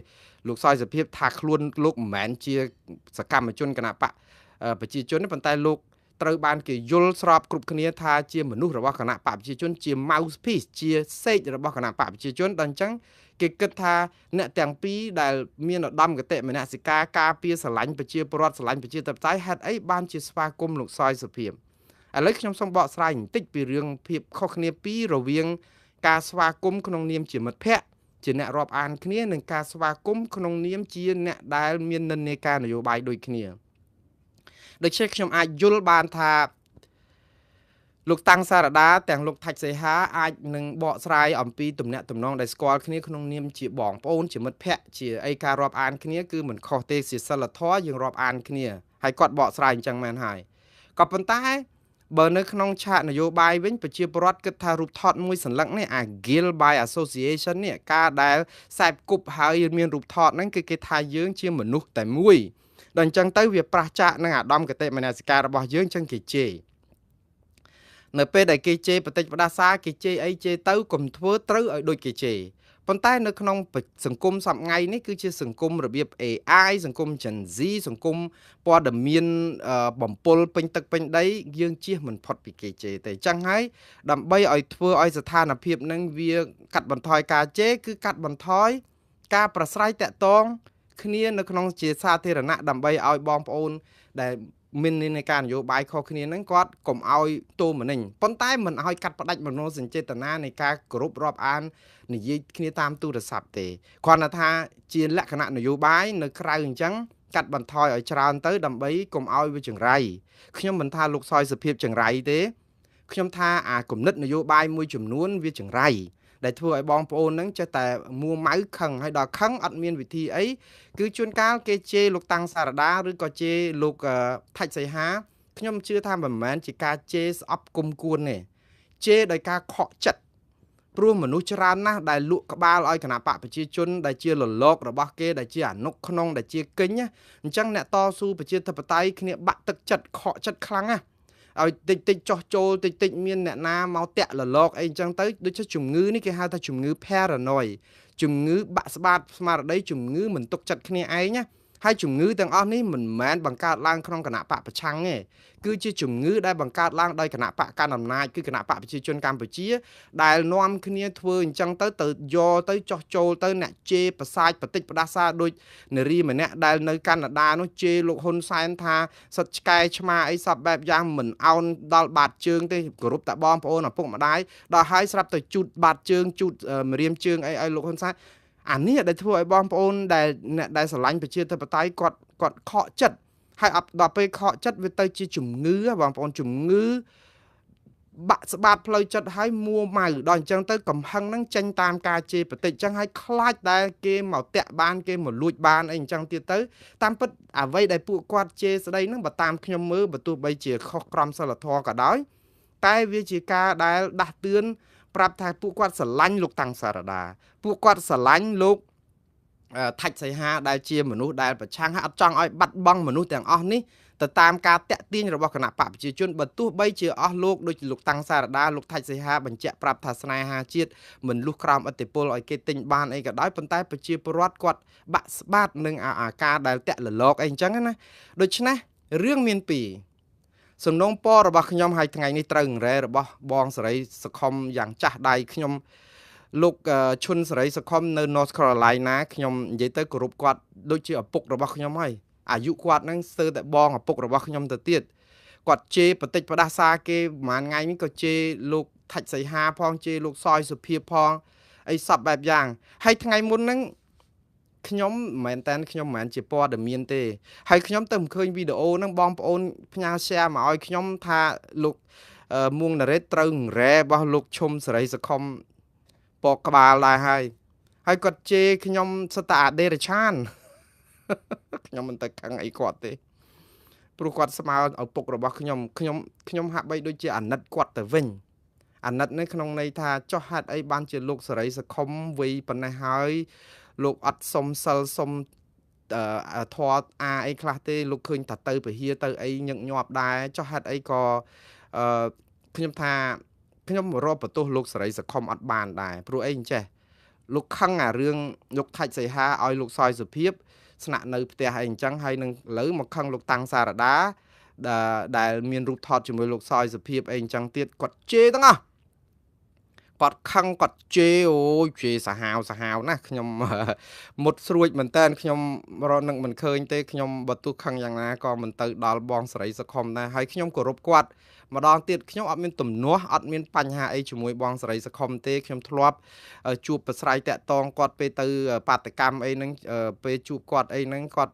លោកសយសុភាពថាខ្លួនលោកមិនមែនជាសកម្មជនគណៈបកប្រជាជនទេប៉ុន្តែលោកត្រូវបានគេយល់ស្របគ្រប់គ្នាថាជាមនុស្សរបស់គណៈបកប្រជាជនជា mouthpiece ជាសេករបស់គណៈបកប្រជាជនដល់អញ្ចឹងគេគិតថាអ្នកទាំងពីរដែលមានឧត្តមគតិមនសិការការពារស្រឡាញ់ប្រជាពលរដ្ឋស្រឡាញ់ប្រជាធិបតេយ្យហេតុអីបានជាស្វាគមន៍លោកសយសុភាពឥឡូវខ្ញុំសូមបកស្រាយបន្តិចពីរឿងភាពខុសគ្នាពីរវាងការស្វាគមន៍ក្នុងនាមជាមិត្តភក្តិជាអ្នករាប់អានគ្នានិងការស្វាគមន៍ក្នុងនាមជាអ្នកដែលមាននិន្នាការនយោបាយដូចគ្នាដូច្នេះខ្ញុំអាចយល់បានថាលោកតាំងសារដាទាំងលោកថាច់សីហាអាចនឹងបកស្រាយអំពីទំនាក់ទំនងដែលស្គាល់គ្នាក្នុងនាមជាបងប្អូនជាមិត្តភក្តិជាអីការរាប់អានគ្នាគឺមិនខុសទេជាសិលធម៌យើងរាប់អានគ្នាហើយគាត់បកស្រាយអញ្ចឹងមែនហើយ ក៏ប៉ុន្តែបើនៅក្នុងឆាកនយោបាយវិញប្រជាពលរដ្ឋគិតថារូបថតមួយសន្លឹកនេះអា Guild by Association នេះការដែលខ្សែគប់ហើយមានរូបថតហ្នឹងគឺគេថាយើងជាមនុស្សតែមួយដល់អញ្ចឹងទៅវាប្រះចាកនឹងអាដាមគតិមនសិការរបស់យើងអញ្ចឹងគេជេរនៅពេលដែលគេជេរបតិចបដាសាគេជេរអីជេរទៅកុំធ្វើត្រូវឲ្យដូចគេជេរប៉ុន្តែនៅក្នុងសង្គមសប្តាហ៍នេះគឺជាសង្គមរបៀប AI សង្គម Gen Z សង្គមព័ត៌មានបំពល់ពេញទឹកពេញដីយើងជៀសមិនផុតពីគេជេរទេអញ្ចឹងហើយដើម្បីឲ្យធ្វើឲ្យស្ថានភាពនឹងវាកាត់បន្ថយការជេរគឺកាត់បន្ថយការប្រស្រ័យតាក់ទងគ្នានៅក្នុងជាសាធារណៈដើម្បីឲ្យបងប្អូនដែលមាននៃការនយោបាយខុសគ្នាហ្នឹងគាត់កុំឲ្យទោមនិញប៉ុន្តែមិនឲ្យកាត់ផ្ដាច់មនោសញ្ចេតនានៃការគោរពរាប់អាននិយាយគ្នាតាមទូរស័ព្ទទេគ្រាន់តែថាជាលក្ខណៈនយោបាយនៅក្រៅអញ្ចឹងកាត់បន្ថយឲ្យច្រើនទៅដើម្បីកុំឲ្យវាចង្រៃខ្ញុំមិនថាលោកសយសុភាពចង្រៃទេខ្ញុំថាអាគំនិតនយោបាយមួយចំនួនវាចង្រៃដែលធ្វើឲ្យបងប្អូនហ្នឹងចេះតែមួម៉ៅខឹងហើយដល់ខឹងអត់មានវិធីអីគឺជួនកាលគេជេរលោកតាំងសារដាឬក៏ជេរលោកថាច់សីហាខ្ញុំជឿថាមិនមែនជាការជេរស្អប់គុំគួនទេជេរដោយការខកចិត្តព្រោះមនុស្សច្រើនណាស់ដែលលក់ក្បាលឲ្យគណៈបកប្រជាជនដែលជាលលករបស់គេដែលជាអនុក្នុងដែលជាគិញអញ្ចឹងអ្នកតស៊ូប្រជាធិបតេយ្យគ្នាបាក់ទឹកចិត្តខកចិត្តខ្លាំងណាស់ឲ្យតិចតិចចោះចូលតិចតិចមានអ្នកណាមកតាក់លលកអីអញ្ចឹងទៅដូចជាជំងឺនេះគេហៅថាជំងឺ paranoid ជំងឺបាក់ស្បាតស្មារតីជំងឺមិនទុកចិត្តគ្នាឯងណាហើយជំងឺទាំងអស់នេះមិនមែនបង្កើតឡើងក្នុងគណៈបកប្រឆាំងទេគឺជាជំងឺដែលបង្កើតឡើងដោយគណៈបកកណ្ដាលអំណាចគឺគណៈបកប្រជាជនកម្ពុជាដែលនាំគ្នាធ្វើអញ្ចឹងទៅយកទៅចោះចូលទៅអ្នកជេរប្រសាចបតិចបដាសាដូចនារីម្នាក់ដែលនៅកាណាដានោះជេរលោកហ៊ុនសែនថាសិតឆ្កែឆ្មាអីសពបែបយ៉ាងមិនអោនដល់បាតជើងទេគោរពតែបងប្អូនឪពុកម្ដាយដល់ហើយស្រាប់តែជូតបាតជើងជូតម្រាមជើងអីឲ្យលោកហ៊ុនសែនអានេះដែលធ្វើឲ្យបងប្អូនដែលស្រឡាញ់ប្រជាធិបតេយ្យគាត់ខកចិត្តហើយដល់ពេលខកចិត្តវាទៅជាជំងឺបងប្អូនជំងឺបាក់ស្បាតផ្លូវចិត្តហើយមួម៉ៅដល់អញ្ចឹងទៅកំហឹងហ្នឹងចេញតាមការជេរបន្តិចអញ្ចឹងហើយខ្លាចដែលគេមកតាក់បានគេមកលួចបានអីអញ្ចឹងទៀតទៅតាមពិតអ្វីដែលពួកគាត់ជេរស្ដីហ្នឹងបើតាមខ្ញុំមើលបើទោះបីជាខុសក្រមសីលធម៌ក៏ដោយតែវាជាការដែលដាស់តឿនប្រាប់ថាពួកគាត់ស្រឡាញ់លោកតាំងសារដាពួកគាត់ស្រឡាញ់លោកថាច់សីហាដែលជាមនុស្សដែលប្រឆាំងហើយអត់ចង់ឲ្យបាត់បង់មនុស្សទាំងអស់នេះទៅតាមការតាក់ទាញរបស់គណៈបកប្រជាជនបើទោះបីជាអស់លោកដូចលោកតាំងសារដាលោកថាច់សីហាបញ្ជាក់ប្រាប់ថាស្នេហាជាតិមិនលុះក្រោមឥទ្ធិពលឲ្យគេទិញបានអីក៏ដោយប៉ុន្តែប្រជាពលរដ្ឋគាត់បាក់ស្បាតនឹងអាការដែលតាក់លលកអីអញ្ចឹងណាដូច្នេះរឿងមានពីរសំណូមពររបស់ខ្ញុំហើយថ្ងៃនេះត្រូវរ៉េរបស់បងសេរីសខុមយ៉ាងចាស់ដៃខ្ញុំលោកឈុនសេរីសខុមនៅ North Carolina ខ្ញុំនិយាយទៅគោរពគាត់ដូចជាឪពុករបស់ខ្ញុំហើយអាយុគាត់ហ្នឹងស្ទើរតែបងឪពុករបស់ខ្ញុំទៅទៀតគាត់ជេរបតិចបដាសាគេប្រហែលថ្ងៃនេះក៏ជេរលោកថាច់សីហាផងជេរលោកសយសុភាពផងអីសពបែបយ៉ាងហើយថ្ងៃមុនហ្នឹងខ្ញុំមិនមែនជាព័ត៌មានទេហើយខ្ញុំទៅឃើញវីដេអូហ្នឹងបងប្អូនផ្ញើ share មកឲ្យខ្ញុំថាលោកមួងណារ៉េតត្រូវរ៉េរបស់លោកឈុំសេរីសខុមពកក្បាលដែរហើយគាត់ជេរខ្ញុំសិតតាដេរឆានខ្ញុំមិនទៅខឹងអីគាត់ទេព្រោះគាត់ស្មើឪពុករបស់ខ្ញុំហាក់បីដូចជាអាណិតគាត់ទៅវិញអាណិតនេះក្នុងន័យថាចោះហេតុអីបានជាលោកសេរីសខុមវ័យប៉ុណ្ណេះហើយលោកអត់សុំសិលសុំធွာអីខ្លះទេលោកឃើញថាទៅពហិទៅអីញឹកញាប់ដែរចោះហេតុអីក៏ខ្ញុំថាខ្ញុំរកបន្ទោសលោកសេរីសខុមអត់បានដែរព្រោះអីអញ្ចេះលោកខឹងអារឿងលោកថាច់សីហាឲ្យលោកសយសុភាពស្នាក់នៅផ្ទះអីអញ្ចឹងហើយនឹងឥឡូវមកខឹងលោកតាំងសារដាដែលមានរូបថតជាមួយលោកសយសុភាពអីអញ្ចឹងទៀតគាត់ជេរទាំងអស់គាត់ខឹងគាត់ជេរអូយជេរសាហាវណាខ្ញុំមុតស្រួចមែនតើខ្ញុំរកនឹងមិនឃើញទេខ្ញុំបើទោះខឹងយ៉ាងណាក៏មិនទៅដល់បងសេរីសខុមដែរហើយខ្ញុំគោរពគាត់ម្ដងទៀតខ្ញុំអត់មានទំនាស់អត់មានបញ្ហាអីជាមួយបងសេរីសខុមទេខ្ញុំធ្លាប់ជួបប្រស្រ័យតាក់ទងគាត់ពេលទៅបាតកម្មអីហ្នឹងពេលជួបគាត់អីហ្នឹងគាត់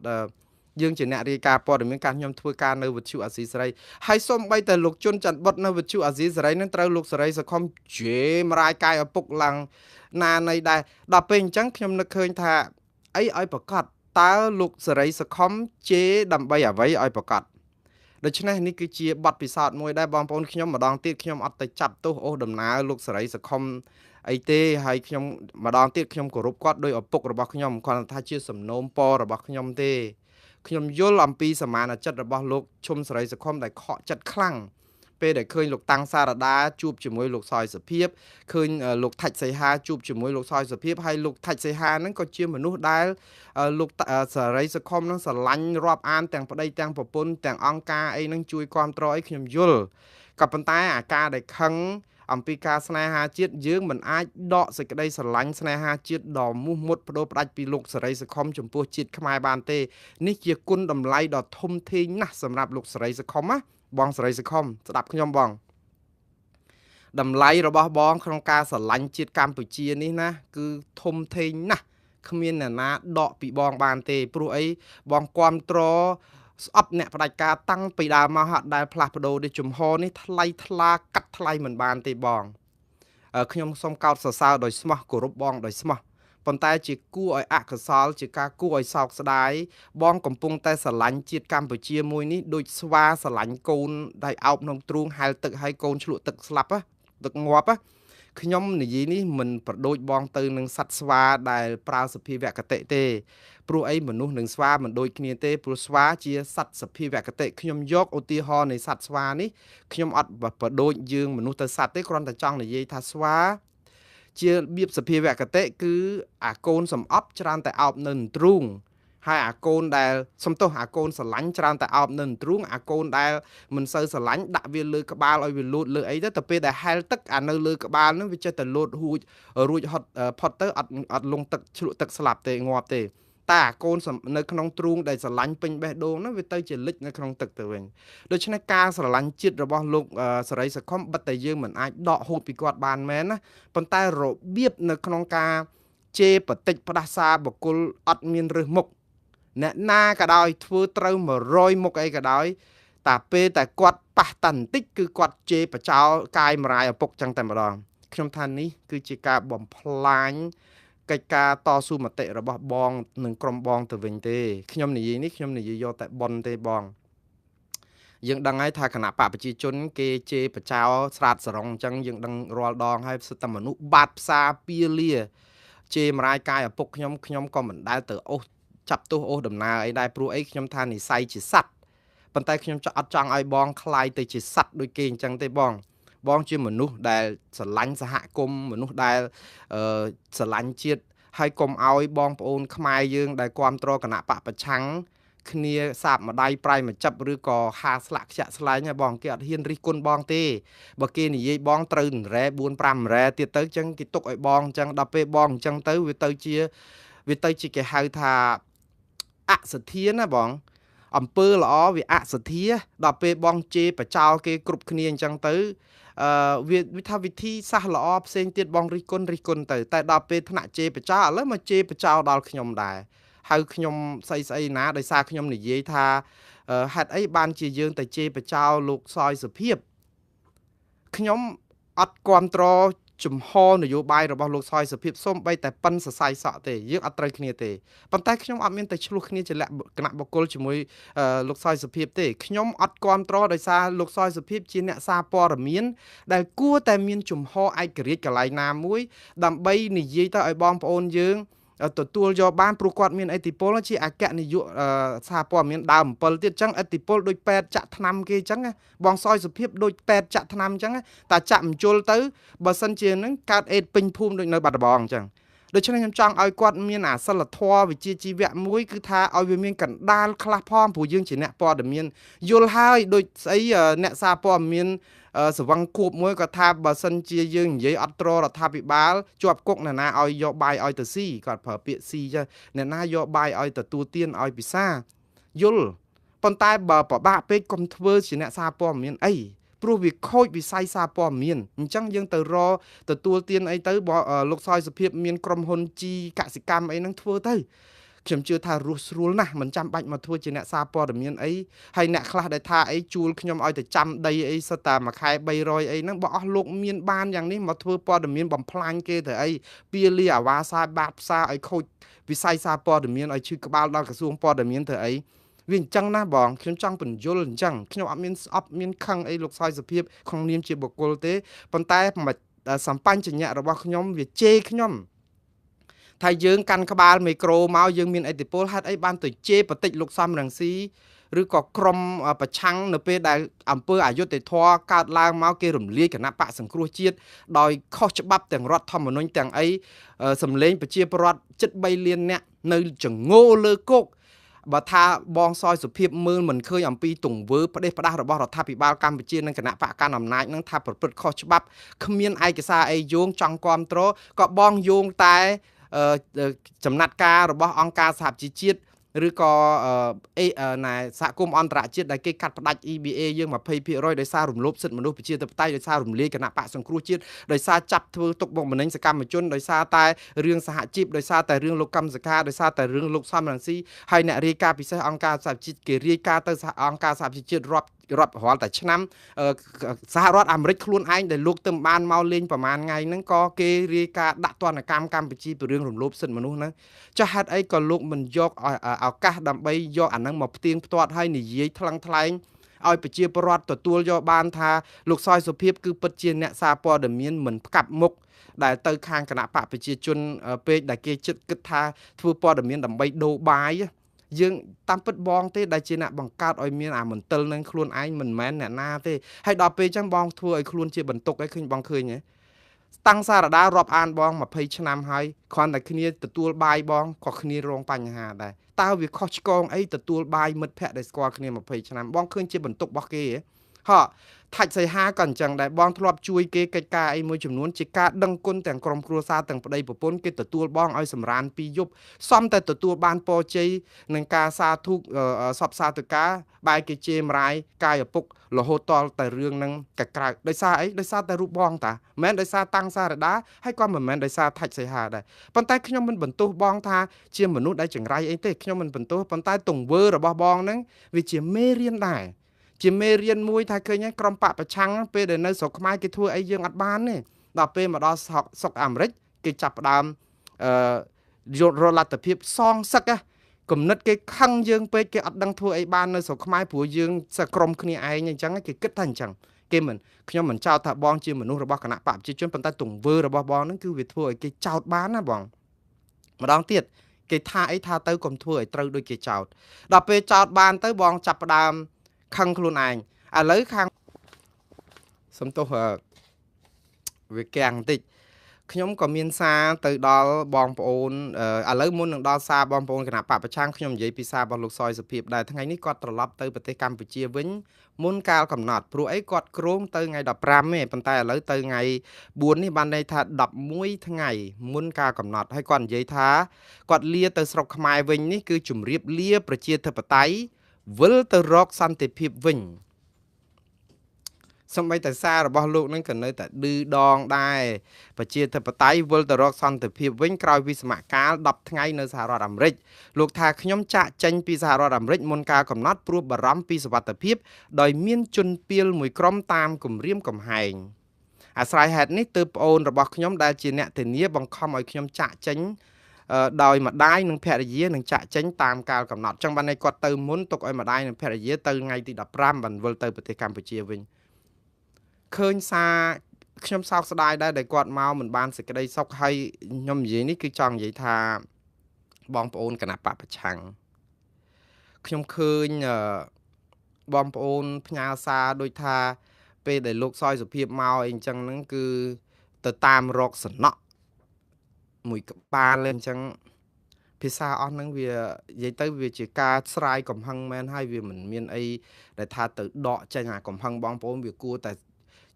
យើងជាអ្នករាយការណ៍ព័ត៌មានការខ្ញុំធ្វើការនៅវិទ្យុអាស៊ីសេរីហើយសូម្បីតែលោកជុនច័ន្ទបុតនៅវិទ្យុអាស៊ីសេរីនឹងត្រូវលោកសេរីសខុមជេរមរាយកាយឪពុកឡើងណានៃដែរដល់ពេលអញ្ចឹងខ្ញុំនឹកឃើញថាអីឲ្យប្រកាសតើលោកសេរីសខុមជេរដើម្បីអ្វីឲ្យប្រកាស ដូច្នេះនេះគឺជាបទពិសោធន៍មួយដែលបងប្អូនខ្ញុំម្ដងទៀតខ្ញុំអត់ទៅចាប់ទោសអូសដំណើរលោកសេរីសខុមអីទេហើយខ្ញុំម្ដងទៀតខ្ញុំគោរពគាត់ដោយឪពុករបស់ខ្ញុំគាត់ថាជាសំណូមពររបស់ខ្ញុំទេខ្ញុំយល់អំពីសមានចិត្តរបស់លោកឈុំសេរីសខុមដែលខកចិត្តខ្លាំងពេលដែលឃើញលោកតាំងសារដាជួបជាមួយលោកសយសុភាពឃើញលោកថាច់សីហាជួបជាមួយលោកសយសុភាពហើយលោកថាច់សីហាហ្នឹងក៏ជាមនុស្សដែលលោកសេរីសខុមហ្នឹងស្រឡាញ់រាប់អានទាំងប្តីទាំងប្រពន្ធទាំងអង្គការអីហ្នឹងជួយគ្រប់គ្រងអីខ្ញុំយល់ក៏ប៉ុន្តែអាការដែលខឹងអំពីការស្នេហាជាតិយើងមិនអាចដកសេចក្តីស្រឡាញ់ស្នេហាជាតិដ៏មោះមុតបដូរផ្ដាច់ពីលោកសេរីសខុមចំពោះជាតិខ្មែរបានទេនេះជាគុណតម្លៃដ៏ធំធេងណាស់សម្រាប់លោកសេរីសខុមណាបងសេរីសខុមស្ដាប់ខ្ញុំបងតម្លៃរបស់បងក្នុងការស្រឡាញ់ជាតិកម្ពុជានេះណាគឺធំធេងណាស់គ្មានអ្នកណាដកពីបងបានទេព្រោះអីបងគ្រប់គ្រងស្អប់អ្នកផ្ដាច់ការតាំងពីដើមមកហាក់ដែលផ្លាស់ប្ដូរនេះជំហរនេះថ្លៃថ្លាកាត់ថ្លៃមិនបានទេបងខ្ញុំសូមកោតសរសើរដោយស្មោះគោរពបងដោយស្មោះប៉ុន្តែជាគួរឲ្យអកុសលជាការគួរឲ្យសោកស្ដាយបងកំពុងតែស្រឡាញ់ជាតិកម្ពុជាមួយនេះដូចស្វាស្រឡាញ់កូនដែលអោបក្នុងទ្រូងហែលទឹកឲ្យកូនឆ្លក់ទឹកស្លាប់ទឹកងាប់ខ្ញុំនិយាយនេះមិនប្រដូចបងទៅនឹងសត្វស្វាដែលប្រើសភាវគតិទេព្រោះអីមនុស្សនឹងស្វាមិនដូចគ្នាទេព្រោះស្វាជាសត្វសភាវគតិខ្ញុំយកឧទាហរណ៍នៃសត្វស្វានេះខ្ញុំអត់ប្រដូចយើងមនុស្សទៅសត្វទេគ្រាន់តែចង់និយាយថាស្វាជារបៀបសភាវគតិគឺអាកូនសំអប់ច្រើនតែអោបនៅទ្រូងហើយអាកូនដែលសំទោសអាកូនស្រឡាញ់ច្រើនតែអោបនៅទ្រូងអាកូនដែលមិនសូវស្រឡាញ់ដាក់វាលើក្បាលឲ្យវាលូតលើអីទៅពេលដែលហែលទឹកអានៅលើក្បាលហ្នឹងវាចេះតែលូតរួចហត់ផុតទៅអត់លងទឹកឆ្លក់ទឹកស្លាប់ទេងាប់ទេតែអាកូននៅក្នុងទ្រូងដែលស្រឡាញ់ពេញបេះដូងហ្នឹងវាទៅជាលិចនៅក្នុងទឹកទៅវិញដូច្នេះការស្រឡាញ់ជាតិរបស់លោកសេរីសខុមបិទតែយើងមិនអាចដកហូតពីគាត់បានមែនណាប៉ុន្តែរបៀបនៅក្នុងការជេរបតិចផ្ដាសាបុគ្គលអត់មានរើសមុខអ្នកណាក៏ដោយធ្វើត្រូវ100មុខអីក៏ដោយតែពេលតែគាត់ប៉ះតាន់បន្តិចគឺគាត់ជេរបចោលកាយមរាយឪពុកចឹងតែម្ដងខ្ញុំថានេះគឺជាការបំផ្លាញកិច្ចការតស៊ូមតិរបស់បងនិងក្រុមបងទៅវិញទេខ្ញុំនិយាយនេះខ្ញុំនិយាយយកតែប៉ុនទេបងយើងដឹងហើយថាគណៈបកប្រជាជនគេជេរបចោលស្រាតសរងអញ្ចឹងយើងដឹងរាល់ដងហើយសិតតែមនុស្សបាត់ផ្សារពៀលាជេរមរាយកាយឪពុកខ្ញុំក៏មិនដែលទៅអូសចាប់ទោសអូសដំណើរអីដែរព្រោះអីខ្ញុំថានិស័យជាសัตว์ប៉ុន្តែខ្ញុំអត់ចង់ឲ្យបងคลายទៅជាសัตว์ដូចគេអញ្ចឹងទេបងជាមនុស្សដែលស្រឡាញ់សហគមន៍មនុស្សដែលស្រឡាញ់ជាតិហើយកុំឲ្យបងប្អូនខ្មែរយើងដែលគ្រប់គ្រងគណៈបកប្រឆាំងគ្នាសាបម្ដាយប្រៃមកចាប់ឬក៏ហាស្លាក់ខ្ជាក់ស្លែងបងគេអត់ហ៊ានរិះគន់បងទេបើគេនិយាយបងត្រូវរ៉ែ4 5រ៉ែទៀតទៅអញ្ចឹងគេទុកឲ្យបងអញ្ចឹងដល់ពេលបងអញ្ចឹងទៅវាទៅជាគេហៅថាអសទ្ធាណាបងអំពើល្អវាអសទ្ធាដល់ពេលបងជេរបចោលគេគ្រប់គ្នាអញ្ចឹងទៅវាថាវិធីសាស្ត្រល្អផ្សេងទៀតបងរិះគន់ទៅតែដល់ពេលថ្នាក់ជេរបចោលឥឡូវមកជេរបចោលដល់ខ្ញុំដែរហៅខ្ញុំស្អីណាដោយសារខ្ញុំនិយាយថាហេតុអីបានជាយើងទៅជេរបចោលលោកសយសុភាពខ្ញុំអត់គ្រប់គ្រងជំហរនយោបាយរបស់លោកសយសុភាពសូម្បីតែប៉ិនសរសៃសក់ទេយើងអត់ត្រូវគ្នាទេប៉ុន្តែខ្ញុំអត់មានទៅឆ្លោះគ្នាជាលក្ខណៈបុគ្គលជាមួយលោកសយសុភាពទេខ្ញុំអត់គ្រប់គ្រងដោយសារលោកសយសុភាពជាអ្នកសារព័ត៌មានដែលគួរតែមានជំហរឯករាជ្យកន្លែងណាមួយដើម្បីនិយាយទៅឲ្យបងប្អូនយើងទទួលយកបានព្រោះគាត់មានឥទ្ធិពលជាអគ្គនាយកសហព័ន្ធមានដើម7ទៀតអញ្ចឹងឥទ្ធិពលដូចពេទ្យចាក់ថ្នាំគេអញ្ចឹងបងសយសុភាពដូចពេទ្យចាក់ថ្នាំអញ្ចឹងតែចាក់បញ្ជុលទៅបើសិនជានឹងកើតអេដពេញភូមិដូចនៅបាត់ដំបងអញ្ចឹងដូច្នេះខ្ញុំចង់ឲ្យគាត់មានអាសិលធម៌វិជ្ជាជីវៈមួយគឺថាឲ្យវាមានកណ្ដាលខ្លះផងព្រោះយើងជាអ្នកព័ត៌មានយល់ហើយដូចស្អីអ្នកសារព័ត៌មានសវង្ខួបមួយក៏ថាបើសិនជាយើងនិយាយអត់ត្ររដ្ឋាភិបាលជាប់គុកអ្នកណាឲ្យយកបាយឲ្យទៅស៊ីគាត់ប្រើពាក្យស៊ីចឹងអ្នកណាយកបាយឲ្យទទួលទានឲ្យពិសាយល់ប៉ុន្តែបើប្របាក់ពេកកុំធ្វើជាអ្នកសារព័ត៌មានអីព្រោះវាខូចវិស័យសារព័ត៌មានអញ្ចឹងយើងទៅរកទទួលទានអីទៅលោកសយសុភាពមានក្រុមហ៊ុនជីកសិកម្មអីហ្នឹងធ្វើទៅខ្ញុំជឿថារស់ស្រួលណាស់មិនចាំបាច់មកធ្វើជាអ្នកសារព័ត៌មានអីហើយអ្នកខ្លះដែលថាអីជួលខ្ញុំឲ្យទៅចាំដីអីសិតតែមួយខែ300អីហ្នឹងបើអស់លោកមានបានយ៉ាងនេះមកធ្វើព័ត៌មានបំផ្លាញគេទៅអីពៀលាអាវ៉ាសាបាតផ្សារឲ្យខូចវិស័យសារព័ត៌មានឲ្យឈឺក្បាលដល់ក្រសួងព័ត៌មានទៅអី វាអញ្ចឹងណាបងខ្ញុំចង់បញ្យល់អញ្ចឹងខ្ញុំអត់មានស្អប់មានខឹងអីលោកសោយសុភាពក្នុងនាមជាបុគ្គលទេប៉ុន្តែមិនសម្បញ្ញៈរបស់ខ្ញុំវាជេរខ្ញុំថាយើងកាន់ក្បាលមីក្រូមកយើងមានឥទ្ធិពលហេតុអីបានទៅជេរបតិចលោកសំរងស៊ីឬក៏ក្រុមប្រឆាំងនៅពេលដែលអង្គើអយុធធរកើតឡើងមកគេរំលាយគណៈបកសង្គ្រោះជាតិដោយខុសច្បាប់ទាំងរដ្ឋធម្មនុញ្ញទាំងអីសម្លេងប្រជាពលរដ្ឋជិត3លាននាក់នៅចងោលើគោកបើថាបងសយសុភាពមើលមិនឃើញអំពីទង្វើផ្ដេសផ្ដាសរបស់រដ្ឋាភិបាលកម្ពុជានិងគណៈបកកណ្ដាលអំណាចនឹងថាប្រព្រឹត្តខុសច្បាប់គ្មានឯកសារអីយោងចង់គ្រប់គ្រងក៏បងយោងតែចំណាត់ការរបស់អង្គការសហជីវជាតិឬក៏សហគមន៍អន្តរជាតិដែលគេកាត់ផ្ដាច់ EBA យើង 20% ដោយសាររំលោភសិទ្ធិមនុស្សប្រជាធិបតេយ្យដោយសាររំលាយគណៈបកសង្គ្រោះជាតិដោយសារចាប់ធ្វើទុកបុកម្នេញសកម្មជនដោយសារតែរឿងសហជីពដោយសារតែរឿងលោកកម្មសខាដោយសារតែរឿងលោកសំរងស៊ីហើយអ្នករាយការណ៍ពិសេសអង្គការសហជីវជាតិគេរាយការណ៍ទៅអង្គការសហជីវជាតិរាប់រាល់តែឆ្នាំសហរដ្ឋអាមេរិកខ្លួនឯងដែលលោកទៅបានមកលេងប្រហែលថ្ងៃហ្នឹងក៏គេរាយការណ៍ដាក់ទណ្ឌកម្មកម្ពុជាពីរឿងរំលោភសិទ្ធិមនុស្សហ្នឹងចាស់ហេតុអីក៏លោកមិនយកឱកាសដើម្បីយកអាហ្នឹងមកផ្ទៀងផ្ទាត់ឲ្យនិយាយថ្លឹងថ្លែងឲ្យប្រជាពលរដ្ឋទទួលយកបានថាលោកសយសុភាពគឺពិតជាអ្នកសារព័ត៌មានមិនផ្កាប់មុខដែលទៅខាងគណៈបកប្រជាជនពេកដែលគេចិត្តគិតថាធ្វើព័ត៌មានដើម្បីដូរបាយយើងតាមពិតបងទេដែលជាអ្នកបង្កើតឲ្យមានអាមន្ទិលនឹងខ្លួនឯងមិនមែនអ្នកណាទេហើយដល់ពេលអញ្ចឹងបងធ្វើឲ្យខ្លួនជាបន្ទុកឲ្យឃើញបងឃើញហ៎តាំងសារដារាប់អានបង20ឆ្នាំហើយគ្រាន់តែគ្នាទទួលបាយបងក៏គ្នារងបញ្ហាដែរតើវាខុសឆ្គងអីទទួលបាយមិត្តភ័ក្តិដែលស្គាល់គ្នា20ឆ្នាំបងឃើញជាបន្ទុករបស់គេហ៎ថាច់សីហាក៏អញ្ចឹងដែរបងធ្លាប់ជួយគេកិច្ចការអីមួយចំនួនជាការដឹងគុណទាំងក្រុមគ្រួសារទាំងប្តីប្រពន្ធគេទទួលបងឲ្យសម្រានពីយប់សំតែទទួលបានពរជ័យនឹងការសាធុសពសាធុការបែរគេជេរមរាយកាយឪពុករហូតតតែរឿងនឹងកក្រៅដោយសារអីដោយសារតែរូបបងតាមិនមែនដោយសារតាំងសារដាហើយក៏មិនមែនដោយសារថាច់សីហាដែរប៉ុន្តែខ្ញុំមិនបន្ទោសបងថាជាមនុស្សដែលចង្រៃអីទេខ្ញុំមិនបន្ទោសប៉ុន្តែទង្វើរបស់បងហ្នឹងវាជាមេរៀនដែរជាមេរៀនមួយថាឃើញក្រុមបកប្រឆាំងពេលដែលនៅស្រុកខ្មែរគេធ្វើអីយើងអត់បានទេដល់ពេលមកដល់ស្រុកអាមេរិកគេចាប់ផ្ដើមយករលទ្ធភាពសងសឹកគំនិតគេខឹងយើងពេកគេអត់ដឹងធ្វើអីបាននៅស្រុកខ្មែរព្រោះយើងសក្រុមគ្នាឯងអញ្ចឹងគេគិតថាអញ្ចឹងគេមិនខ្ញុំមិនចោទថាបងជាមនុស្សរបស់គណៈបកប្រជាជនប៉ុន្តែទង្វើរបស់បងហ្នឹងគឺវាធ្វើឲ្យគេចោទបានណាបងម្ដងទៀតគេថាអីថាទៅកុំធ្វើឲ្យត្រូវដូចគេចោទដល់ពេលចោទបានទៅបងចាប់ផ្ដើមខឹងខ្លួនឯងឥឡូវខាងសំទោសវាកាំងបន្តិចខ្ញុំក៏មានសារទៅដល់បងប្អូនឥឡូវមុននឹងដល់សារបងប្អូនគណៈបកប្រឆាំងខ្ញុំនិយាយពីសាររបស់លោកសយសុភាពដែរថ្ងៃនេះគាត់ត្រឡប់ទៅប្រទេសកម្ពុជាវិញមុនកាលកំណត់ព្រោះអីគាត់គ្រោងទៅថ្ងៃ15ទេប៉ុន្តែឥឡូវទៅថ្ងៃ4នេះបានន័យថា11ថ្ងៃមុនកាលកំណត់ហើយគាត់និយាយថាគាត់លាទៅស្រុកខ្មែរវិញនេះគឺជំរាបលាប្រជាធិបតេយ្យវិលទៅរកសន្តិភាពវិញសម្បីតែសាររបស់លោកនឹងក៏នៅតែឌឺដងដែរប្រជាធិបតេយ្យវិលទៅរកសន្តិភាពវិញក្រោយវិស្មកាល10ថ្ងៃនៅសហរដ្ឋអាមេរិកលោកថាខ្ញុំចាក់ចេញពីសហរដ្ឋអាមេរិកមុនការកំណត់ព្រោះបារម្ភពីសុវត្ថិភាពដោយមានជនពាលមួយក្រុមតាមគម្រាមកំហែងអាស្រ័យហេតុនេះទើបប្អូនរបស់ខ្ញុំដែលជាអ្នកធានាបង្ខំឲ្យខ្ញុំចាក់ចេញដោយម្ដាយនិងភរិយានឹងចាក់ចេញតាមកាលកំណត់ចឹងបានន័យគាត់ទៅមុនទុកឲ្យម្ដាយនិងភរិយាទៅថ្ងៃទី15បានវិលទៅប្រទេសកម្ពុជាវិញឃើញសារខ្ញុំសោកស្ដាយដែរដែលគាត់មកមិនបានសេចក្តីសុខហើយខ្ញុំនិយាយនេះគឺចង់និយាយថាបងប្អូនគណៈបកប្រឆាំងខ្ញុំឃើញបងប្អូនផ្ញើសារដូចថាពេលដែលលោកសយសុភាពមកអីអញ្ចឹងហ្នឹងគឺទៅតាមរកសំណក់មួយក្បាលអញ្ចឹងភាសាអស់ហ្នឹងវានិយាយទៅវាជាការស្រាយកំហឹងមែនហើយវាមិនមានអីដែលថាទៅដកចេញអាកំហឹងបងប្អូនវាគួរតែ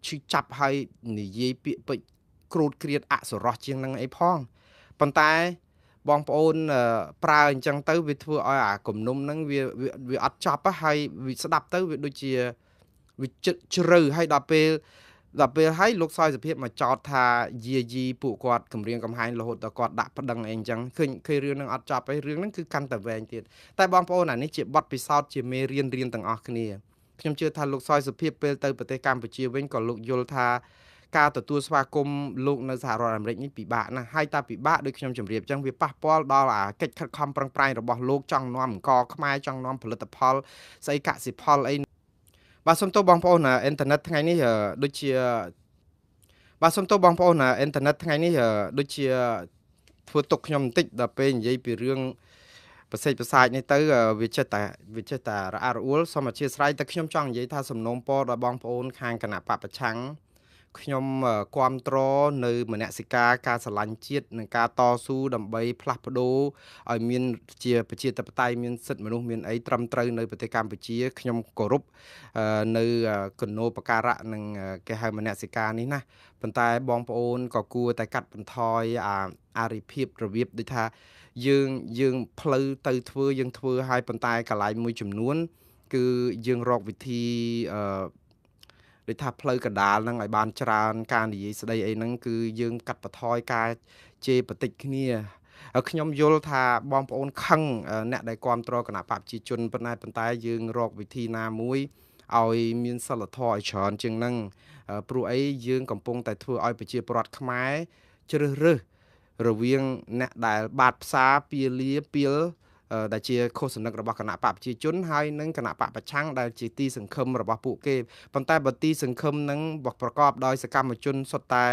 ឈឺចាប់ហើយនិយាយពាក្យពេចន៍គ្រូតគ្រៀតអសរោះជាងហ្នឹងអីផងប៉ុន្តែបងប្អូនប្រើអញ្ចឹងទៅវាធ្វើឲ្យអាគំនុំហ្នឹងវាអត់ចប់ហើយវាស្ដាប់ទៅវាដូចជាវាចិត្តជ្រៅហើយដល់ពេលហើយលោកសយសុភាពមកចោទថាយាយីពួកគាត់គម្រាមកំហែងរហូតដល់គាត់ដាក់ប្តឹងអីអញ្ចឹងឃើញរឿងហ្នឹងអត់ចប់ហើយរឿងហ្នឹងគឺកាន់តែវែងទៀតតែបងប្អូនអានេះជាបទពិសោធន៍ជាមេរៀនទាំងអស់គ្នាខ្ញុំជឿថាលោកសយសុភាពពេលទៅប្រទេសកម្ពុជាវិញក៏លោកយល់ថា ការទទួលស្វាគមន៍លោកនៅសហរដ្ឋអាមេរិកនេះពិបាកណាស់ហើយតាពិបាកដូចខ្ញុំជម្រាបអញ្ចឹងវាប៉ះពាល់ដល់អាកិច្ចខិតខំប្រឹងប្រែងរបស់លោកចង់នាំអង្គខ្មែរចង់នាំផលិតផលស្អីកសិផលអីបាទសូមទោសបងប្អូនអ៊ីនធឺណិតថ្ងៃនេះដូចជាបាទសូមទោសបងប្អូនអ៊ីនធឺណិតថ្ងៃនេះដូចជាធ្វើទុកខ្ញុំបន្តិចដល់ពេលនិយាយពីរឿងប្រសិទ្ធប្រសាទនេះទៅវាចិត្តតែរអាក់រអួលសូមអធិស្ឋានតែខ្ញុំចង់និយាយថាសំណូមពរដល់បងប្អូនខាងគណៈបពប្រឆាំងខ្ញុំគ្រប់គ្រងនៅមនសិការការស្រឡាញ់ជាតិនិងការតស៊ូដើម្បីផ្លាស់ប្ដូរឲ្យមានជាប្រជាធិបតេយ្យមានសិទ្ធិមនុស្សមានអីត្រឹមត្រូវនៅប្រទេសកម្ពុជាខ្ញុំគោរពនៅគណោបការៈនិងគេហៅមនសិការនេះណាប៉ុន្តែបងប្អូនក៏គួរតែកាត់បន្ថយអារិភាពរបៀបដូចថាយើងផ្លូវទៅធ្វើយើងធ្វើឲ្យប៉ុន្តែកន្លែងមួយចំនួនគឺយើងរកវិធីដូចថាផ្លូវកណ្ដាលហ្នឹងឲ្យបានច្រើនការនិយាយស្ដីអីហ្នឹងគឺយើងកាត់បន្ថយការជេរបតិចគ្នាខ្ញុំយល់ថាបងប្អូនខឹងអ្នកដែលគ្រប់គ្រងគណៈបព្វជិជនប៉ុន្តែយើងរកវិធីណាមួយឲ្យមានសិលធម៌ឲ្យច្រើនជាងហ្នឹងព្រោះអីយើងកំពុងតែធ្វើឲ្យប្រជាពលរដ្ឋខ្មែរជ្រើសរើសរវាងអ្នកដែលបាតផ្សារពៀលាពៀលដែលជាឃោសនិករបស់គណៈបព្វជិជនហើយនិងគណៈបព្វប្រឆាំងដែលជាទីសង្ឃឹមរបស់ពួកគេប៉ុន្តែបើទីសង្ឃឹមនឹងប្រកបដោយសកម្មជនសុទ្ធតែ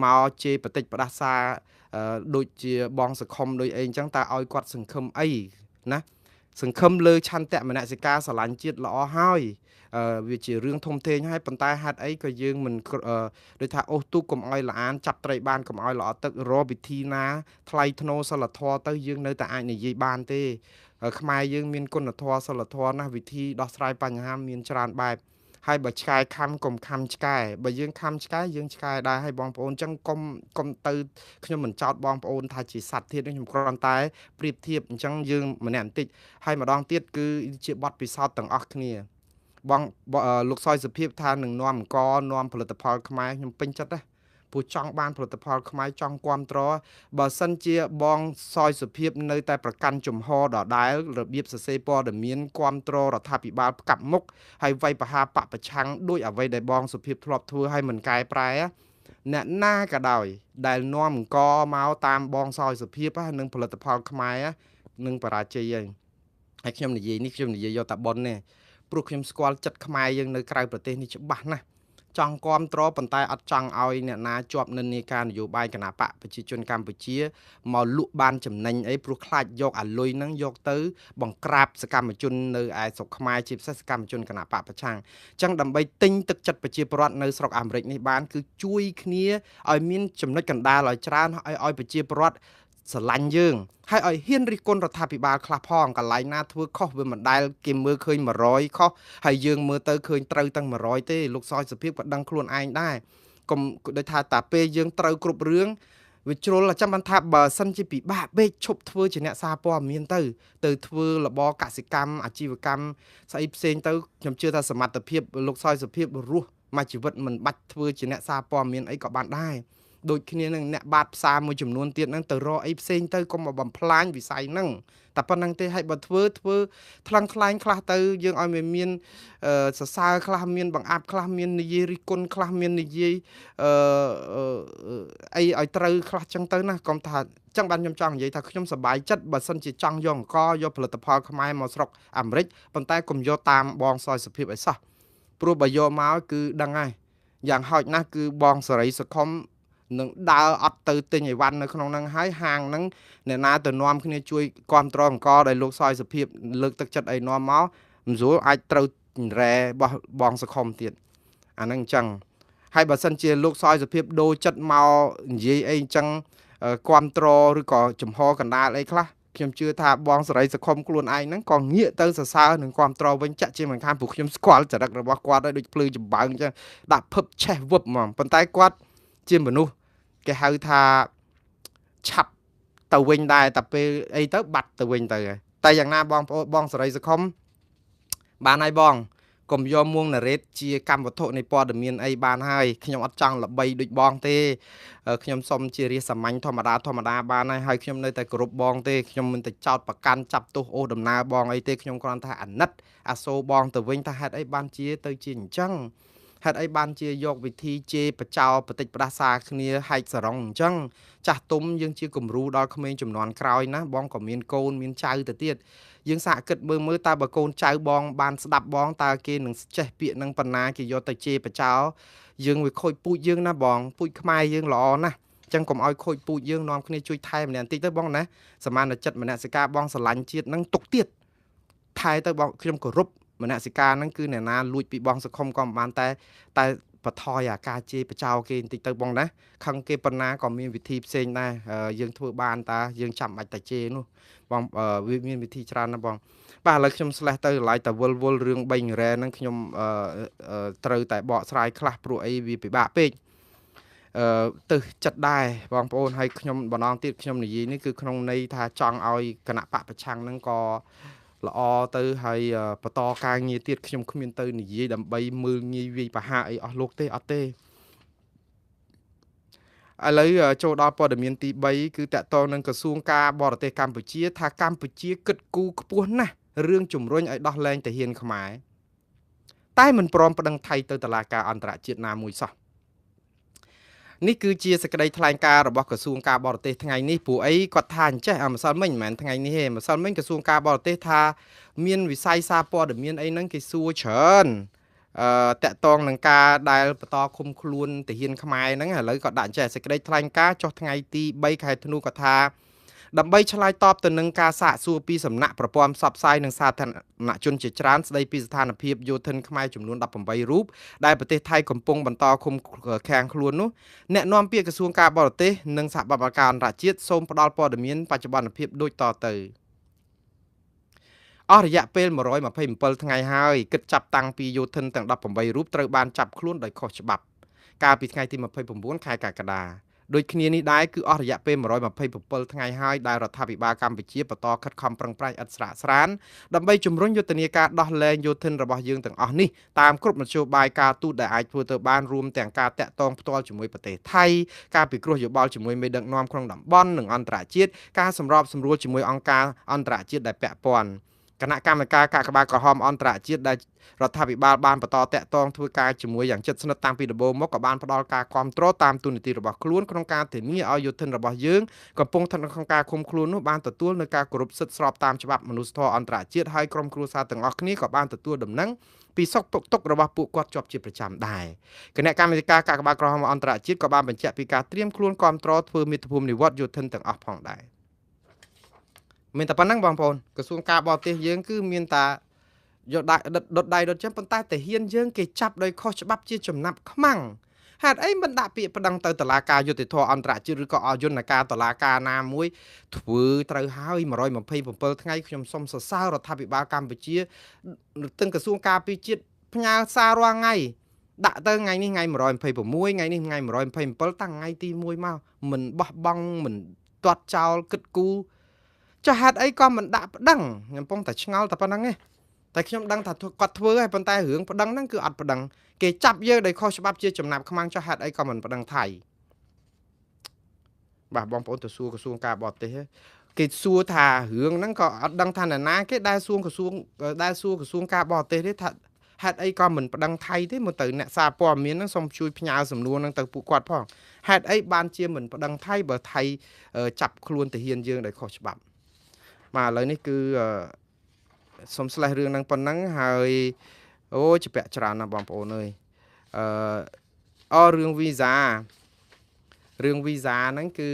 មកជេរបតិចផ្ដាសាដូចជាបងសង្ឃឹមដូចអីអញ្ចឹងតើឲ្យគាត់សង្ឃឹមអីណាសង្ឃឹមលើឆន្ទៈមនសិការស្រឡាញ់ជាតិល្អហើយវាជារឿងធំធេងហើយប៉ុន្តែហេតុអីក៏យើងមិនដូចថាអូសទូកកុំឲ្យល្អានចាប់ត្រីបានកុំឲ្យល្អទឹករកវិធីណាថ្លៃថ្នូរសិលធម៌ទៅយើងនៅតែអាចនិយាយបានទេខ្មែរយើងមានគុណធម៌សិលធម៌ណាស់វិធីដោះស្រាយបញ្ហាមានច្រើនបែបហើយបើឆ្កែខំកុំខំឆ្កែបើយើងខំឆ្កែយើងឆ្កែដែរហើយបងប្អូនអញ្ចឹងកុំទៅខ្ញុំមិនចោទបងប្អូនថាជាសត្វធាតុខ្ញុំគ្រាន់តែប្រៀបធៀបអញ្ចឹងយើងម្នាក់បន្តិចហើយម្ដងទៀតគឺជាបទពិសោធន៍ទាំងអស់គ្នាបងលោកសយសុភាពថានឹងនាំអង្គនាំផលិតផលខ្មែរខ្ញុំពេញចិត្តណាព្រោះចង់បានផលិតផលខ្មែរចង់គ្រប់គ្រងបើសិនជាបងសយសុភាពនៅតែប្រកាន់ជំហរដដែលរបៀបសរសេរព័ត៌មានគ្រប់គ្រងរដ្ឋាភិបាលផ្កាប់មុខហើយវាយប្រហារបពប្រឆាំងដោយអ្វីដែលបងសុភាពធ្លាប់ធ្វើឲ្យមិនកែប្រែអ្នកណាក៏ដោយដែលនាំអង្គមកតាមបងសយសុភាពនឹងផលិតផលខ្មែរនឹងបរាជ័យហើយខ្ញុំនិយាយនេះខ្ញុំនិយាយយកតែប៉ុននេះព្រោះខ្ញុំស្គាល់ចិត្តខ្មែរយើងនៅក្រៅប្រទេសនេះច្បាស់ណាស់ចង់គ្រប់គ្រងប៉ុន្តែអត់ចង់ឲ្យអ្នកណាជាប់និន្នាការនយោបាយគណបកប្រជាជនកម្ពុជាមកលក់បានចំណេញអីព្រោះខ្លាចយកអាលុយហ្នឹងយកទៅបង្ក្រាបសកម្មជននៅឯស្រុកខ្មែរជាពិសេសសកម្មជនគណបកប្រឆាំងអញ្ចឹងដើម្បីទិញទឹកចិត្តប្រជាពលរដ្ឋនៅស្រុកអាមេរិកនេះបានគឺជួយគ្នាឲ្យមានចំណុចកណ្ដាលឲ្យច្រើនឲ្យប្រជាពលរដ្ឋស្រឡាញ់យើងហើយឲ្យហ៊ានរិះគន់រដ្ឋាភិបាលខ្លះផងកន្លែងណាធ្វើខុសវាមិនដែលគេមើលឃើញ100ខុសហើយយើងមើលទៅឃើញត្រូវទាំង100ទេលោកសយសុភាពក៏ដឹងខ្លួនឯងដែរកុំដូចថាតាពេលយើងត្រូវគ្រប់រឿងវាជ្រុលចាំបានថាបើសិនជាពិបាកពេកឈប់ធ្វើជាអ្នកសារព័ត៌មានទៅធ្វើរបរកសិកម្មអាជីវកម្មស្អីផ្សេងទៅខ្ញុំជឿថាសមត្ថភាពលោកសយសុភាពរស់មួយជីវិតមិនបាច់ធ្វើជាអ្នកសារព័ត៌មានអីក៏បានដែរដូចគ្នានឹងអ្នកបាតផ្សារមួយចំនួនទៀតហ្នឹងទៅរកអីផ្សេងទៅកុំមកបំផ្លាញវិស័យហ្នឹងតែប៉ុណ្្នឹងទេឲ្យបើធ្វើថ្លឹងខ្លែងខ្លះទៅយើងឲ្យមានសរសើរខ្លះមានបង្អាប់ខ្លះមាននិយាយរិះគន់ខ្លះមាននិយាយអីឲ្យត្រូវខ្លះចឹងទៅណាកុំថាចឹងបានខ្ញុំចង់និយាយថាខ្ញុំសប្បាយចិត្តបើសិនជាចង់យកអង្គយកផលិតផលខ្មែរមកស្រុកអាមេរិកប៉ុន្តែកុំយកតាមបងសយសុភាពឲ្យសោះព្រោះបើយកមកគឺដឹងហើយយ៉ាងហោចណាស់គឺបងសេរីសុខុមនឹងដើរអត់ទៅទិញអីវ៉ាន់នៅក្នុងហ្នឹងហើយហាងហ្នឹងអ្នកណាទៅនាំគ្នាជួយគ្រប់គ្រងអង្គដែលលោកសយសុភាពលើកទឹកចិត្តឲ្យនាំមកមិនស្រួលអាចត្រូវរ៉ែរបស់បងសុខុមទៀតអាហ្នឹងអញ្ចឹងហើយបើសិនជាលោកសយសុភាពដូរចិត្តមកនិយាយអីអញ្ចឹងគ្រប់គ្រងឬក៏ចំហកណ្ដាលអីខ្លះខ្ញុំជឿថាបងសេរីសុខុមខ្លួនឯងហ្នឹងក៏ងាកទៅសរសើរនឹងគ្រប់គ្រងវិញចាក់ជាមិនខានព្រោះខ្ញុំស្គាល់ចរិតរបស់គាត់ហើយដូចភ្លឺចម្បើងអញ្ចឹងដាក់ភឹបឆេះវឹបហ្មងប៉ុន្តែគាត់ជាមនុស្សគេហៅថាឆាប់ទៅវិញដែរតែពេលអីទៅបាត់ទៅវិញទៅតែយ៉ាងណាបងប្អូនបងសេរីសុខុមបានហើយបងកុំយកមួងណារ៉េតជាកម្មវត្ថុនៃព័ត៌មានអីបានហើយខ្ញុំអត់ចង់ល្បីដូចបងទេខ្ញុំសុំជារាសសាមញ្ញធម្មតាបានហើយខ្ញុំនៅតែគោរពបងទេខ្ញុំមិនទៅចោតប្រកាន់ចាប់ទោសអូសដំណើរបងអីទេខ្ញុំគ្រាន់តែអាណិតអាសូរបងទៅវិញថាហេតុអីបានជាទៅជាអញ្ចឹង ហេតុអីបានជាយកវិធីជេរបចោបតិចផ្ដាសាគ្នាហែកសរងអញ្ចឹងចាស់ទុំយើងជាគំរូដល់ក្មេងជំនាន់ក្រោយណាបងក៏មានកូនមានចៅទៅទៀតយើងសាកគិតមើលតើបើកូនចៅបងបានស្ដាប់បងតើគេនឹងចេះពាក្យនឹងប៉ុណ្ណាគេយកទៅជេរបចោយើងវាខូចពូជយើងណាបងពូជខ្មែរយើងល្អណាស់ចឹងកុំឲ្យខូចពូជយើងនាំគ្នាជួយថែម្នាក់បន្តិចទៅបងណាសមានចិត្តមនសិការបងស្រឡាញ់ជាតិនឹងទុកទៀតថែទៅបងខ្ញុំគោរពមនសិការហ្នឹងគឺអ្នកណាលួចពីបងសង្គមក៏មិនបានតែបថយអាការជេរបចោគេបន្តិចទៅបងណាខឹងគេប៉ុណ្ណាក៏មានវិធីផ្សេងដែរយើងធ្វើបានតាយើងចាំបាច់តែជេរនោះបងវាមានវិធីច្រើនណាស់បងបាទឥឡូវខ្ញុំស្លេះទៅឡាយតែវល់រឿង3រ៉ែហ្នឹងខ្ញុំត្រូវតែបកស្រាយខ្លះព្រោះអីវាពិបាកពេកទៅចិត្តដែរបងប្អូនហើយខ្ញុំបណ្ដងទៀតខ្ញុំនិយាយនេះគឺក្នុងន័យថាចង់ឲ្យគណៈបកប្រឆាំងហ្នឹងក៏ល្អទៅហើយបន្តការងារទៀតខ្ញុំគ្មានទៅនិយាយដើម្បីមើលងាយវាយបហាអីអស់លោកទេអត់ទេឥឡូវចូលដល់ព័ត៌មានទី3គឺតកតងនឹងក្រសួងការបរទេសកម្ពុជាថាកម្ពុជាគិតគូរខ្ពស់ណាស់រឿងជំរុញឲ្យដោះលែងទាហានខ្មែរតែមិនព្រមប្តឹងថៃទៅតុលាការអន្តរជាតិណាមួយសោះនេះគឺជាសេចក្តីថ្លែងការណ៍របស់ក្រសួងការបរទេសថ្ងៃនេះព្រោះអីគាត់ថាអញ្ចេះម្សិលមិញមិនមែនថ្ងៃនេះទេម្សិលមិញក្រសួងការបរទេសថាមានវិស័យសារព័ត៌មានអីហ្នឹងគេសួរច្រើនតាក់ទងនឹងការដែលបន្តឃុំខ្លួនទាហានខ្មែរហ្នឹងឥឡូវគាត់ដាក់អញ្ចេះសេចក្តីថ្លែងការណ៍ចុះថ្ងៃទី3ខែធ្នូគាត់ថាដើម្បីឆ្លើយតបទៅនឹងការសាកសួរពីសំណាក់ប្រព័ន្ធផ្សព្វផ្សាយនិងសាធារណជនជាច្រើនស្ដីពីស្ថានភាពយោធិនខ្មែរចំនួន18រូបដែលប្រទេសថៃកំពុងបន្តឃុំឃាំងខ្លួននោះអ្នកនាំពាក្យក្រសួងការបរទេសនិងសហប្រតិបត្តិការអន្តរជាតិសូមផ្ដល់ព័ត៌មានបច្ចុប្បន្នភាពដូចតទៅអស់រយៈពេល127ថ្ងៃហើយគិតចាប់តាំងពីយោធិនទាំង18រូបត្រូវបានចាប់ខ្លួនដោយខុសច្បាប់កាលពីថ្ងៃទី29ខែកក្កដាដូចគ្នានេះដែរគឺអស់រយៈពេល127ថ្ងៃហើយដែលរដ្ឋាភិបាលកម្ពុជាបន្តខិតខំប្រឹងប្រែងឥតស្រាកស្រានដើម្បីជំរុញយុទ្ធនាការដោះលែងយោធិនរបស់យើងទាំងអស់នេះតាមគ្រប់មធ្យោបាយការទូតដែលអាចធ្វើទៅបានរួមទាំងការតាក់ទងផ្ទាល់ជាមួយប្រទេសថៃការពិគ្រោះយោបល់ជាមួយមេដឹកនាំក្នុងតំបន់និងអន្តរជាតិការសម្របសម្រួលជាមួយអង្គការអន្តរជាតិដែលពាក់ព័ន្ធគណៈកម្មការកាកបាទក្រហមអន្តរជាតិដែលរដ្ឋាភិបាលបានបន្តតាក់ទងធ្វើការជាមួយយ៉ាងជិតស្និទ្ធតាំងពីដំបូងមកក៏បានផ្ដល់ការគាំទ្រតាមទូនីតិរបស់ខ្លួនក្នុងការធានាឲ្យយោធិនរបស់យើងកំពុងស្ថិតក្នុងការឃុំខ្លួននោះបានទទួលនូវការគោរពសិទ្ធិស្របតាមច្បាប់មនុស្សធម៌អន្តរជាតិហើយក្រុមគ្រួសារទាំងអស់គ្នាក៏បានទទួលដំណឹងពីសុខទុក្ខរបស់ពួកគាត់ជាប់ជាប្រចាំដែរគណៈកម្មាធិការកាកបាទក្រហមអន្តរជាតិក៏បានបញ្ជាក់ពីការត្រៀមខ្លួនគាំទ្រធ្វើមាតុភូមិនិវត្តយោធិនទាំងអស់ផងដែរមានតែប៉ុណ្្នឹងបងប្អូនក្រសួងការបរទេសយើងគឺមានតែយកដុតដៃដុតចឹងប៉ុន្តែតាហ៊ានយើងគេចាប់ដោយខុសច្បាប់ជាចំណាប់ខ្មាំងហេតុអីមិនដាក់ពាក្យប្តឹងទៅតុលាការយុត្តិធម៌អន្តរជាតិឬក៏អយន្តការតុលាការណាមួយធ្វើត្រូវហើយ127ថ្ងៃខ្ញុំសូមសរសើររដ្ឋាភិបាលកម្ពុជាទាំងក្រសួងការពារជាតិផ្ញើសាររាល់ថ្ងៃដាក់ទៅថ្ងៃនេះថ្ងៃ126ថ្ងៃនេះថ្ងៃ127តាំងថ្ងៃទី1មកមិនបោះបង់មិនទាត់ចោលគិតគូរចុះហេតុអីក៏មិនដាក់ប្តឹងខ្ញុំកំពុងតែឆ្ងល់តែប៉ុណ្្នឹងទេតែខ្ញុំដឹងថាគាត់ធ្វើហើយប៉ុន្តែរឿងប្តឹងហ្នឹងគឺអត់ប្តឹងគេចាប់យើងដោយខុសច្បាប់ជាចំណាប់ខ្មាំងចុះហេតុអីក៏មិនប្តឹងថៃបាទបងប្អូនទៅសួរក្រសួងការបរទេសគេសួរថារឿងហ្នឹងក៏អត់ដឹងថាណាគេដែលសួរក្រសួងការបរទេសទេថាហេតុអីក៏មិនប្តឹងថៃទេមកទៅអ្នកសារព័ត៌មានហ្នឹងសូមជួយផ្ញើសំណួរហ្នឹងទៅពួកគាត់ផងហេតុអីបានជាមិនប្តឹងថៃបើថៃចាប់ខ្លួនទាហានយើងដោយខុសច្បាប់បាទឥឡូវនេះគឺសូមស្លេះរឿងហ្នឹងប៉ុណ្ណឹងហើយអូជាពាក់ច្រើនណាស់បងប្អូនអើយរឿងវីសាហ្នឹងគឺ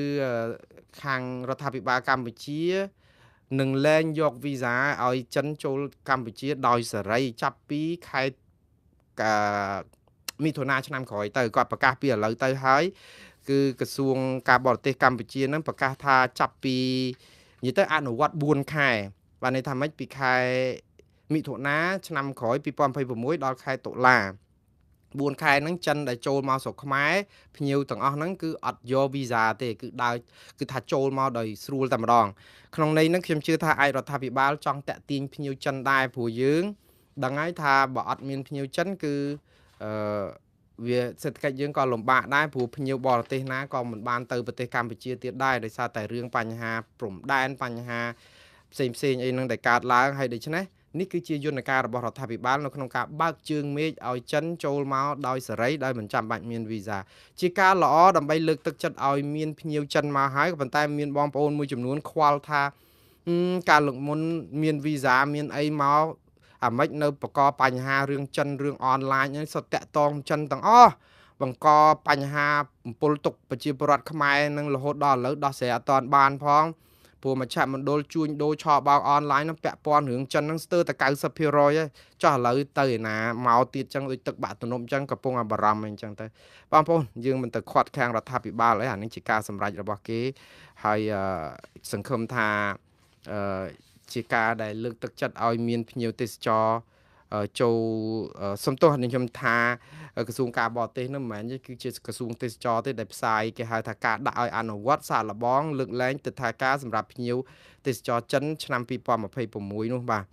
ខាងរដ្ឋាភិបាលកម្ពុជានឹងលែងយកវីសាឲ្យចិនចូលកម្ពុជាដោយសេរីចាប់ពីខែមិថុនាឆ្នាំក្រោយទៅគាត់ប្រកាសពីឥឡូវទៅហើយគឺក្រសួងការបរទេសកម្ពុជានឹងប្រកាសថាចាប់ពីនិយាយទៅអនុវត្ត4ខែបានន័យថាម៉េចពីខែមិថុនាឆ្នាំក្រោយ2026ដល់ខែតុលា4ខែហ្នឹងចិនដែលចូលមកស្រុកខ្មែរភ្ញៀវទាំងអស់ហ្នឹងគឺអត់យកវីសាទេគឺថាចូលមកដោយស្រួលតែម្ដងក្នុងន័យហ្នឹងខ្ញុំជឿថាឯករដ្ឋាភិបាលចង់តាក់ទាញភ្ញៀវចិនដែរព្រោះយើងដឹងហើយថាបើអត់មានភ្ញៀវចិនគឺវាសេដ្ឋកិច្ចយើងក៏លំបាកដែរព្រោះភ្ញៀវបរទេសណាក៏មិនបានទៅប្រទេសកម្ពុជាទៀតដែរដោយសារតែរឿងបញ្ហាព្រំដែនបញ្ហាផ្សេងអីហ្នឹងដែលកើតឡើងហើយដូច្នេះ នេះគឺជាយន្តការរបស់រដ្ឋាភិបាលនៅក្នុងការបើកជើងមេឃឲ្យចិនចូលមកដោយសេរីដោយមិនចាំបាច់មានវីសាជាការល្អដើម្បីលើកទឹកចិត្តឲ្យមានភ្ញៀវចិនមកហើយក៏ប៉ុន្តែមានបងប្អូនមួយចំនួនខ្វល់ថាការលើកមុនមានវីសាមានអីមកអាម៉េចនៅបកបញ្ហារឿងចិនរឿងអនឡាញហ្នឹងសុទ្ធតាក់ទងចិនទាំងអស់បង្កបញ្ហាបំពុលទុកប្រជាពលរដ្ឋខ្មែរនឹងរហូតដល់ឥឡូវដោះស្រាយអត់ទាន់បានផងព្រោះមជ្ឈមណ្ឌលជួញដូរឆបោកអនឡាញហ្នឹងពាក់ព័ន្ធរឿងចិនហ្នឹងស្ទើរតែ90%ហើយចុះឥឡូវទៅឯណាមកទៀតចឹងដូចទឹកបាក់ទំនប់ចឹងកំពុងអាបារម្ភអីចឹងទៅបងប្អូនយើងមិនទៅខាត់ខាំងរដ្ឋាភិបាលអីអានេះជាការសម្រេចរបស់គេហើយសង្ឃឹមថាជាការដែលលើកទឹកចិត្តឲ្យមានភ្ញៀវទេសចរចូលសំទោសនេះខ្ញុំថាក្រសួងការបរទេសនោះមិនមែនទេគឺជាក្រសួងទេសចរទេដែលផ្សាយគេហៅថាការដាក់ឲ្យអនុវត្តសាកល្បងលើកលែងទិដ្ឋាការសម្រាប់ភ្ញៀវទេសចរចិនឆ្នាំ2026នោះបាទ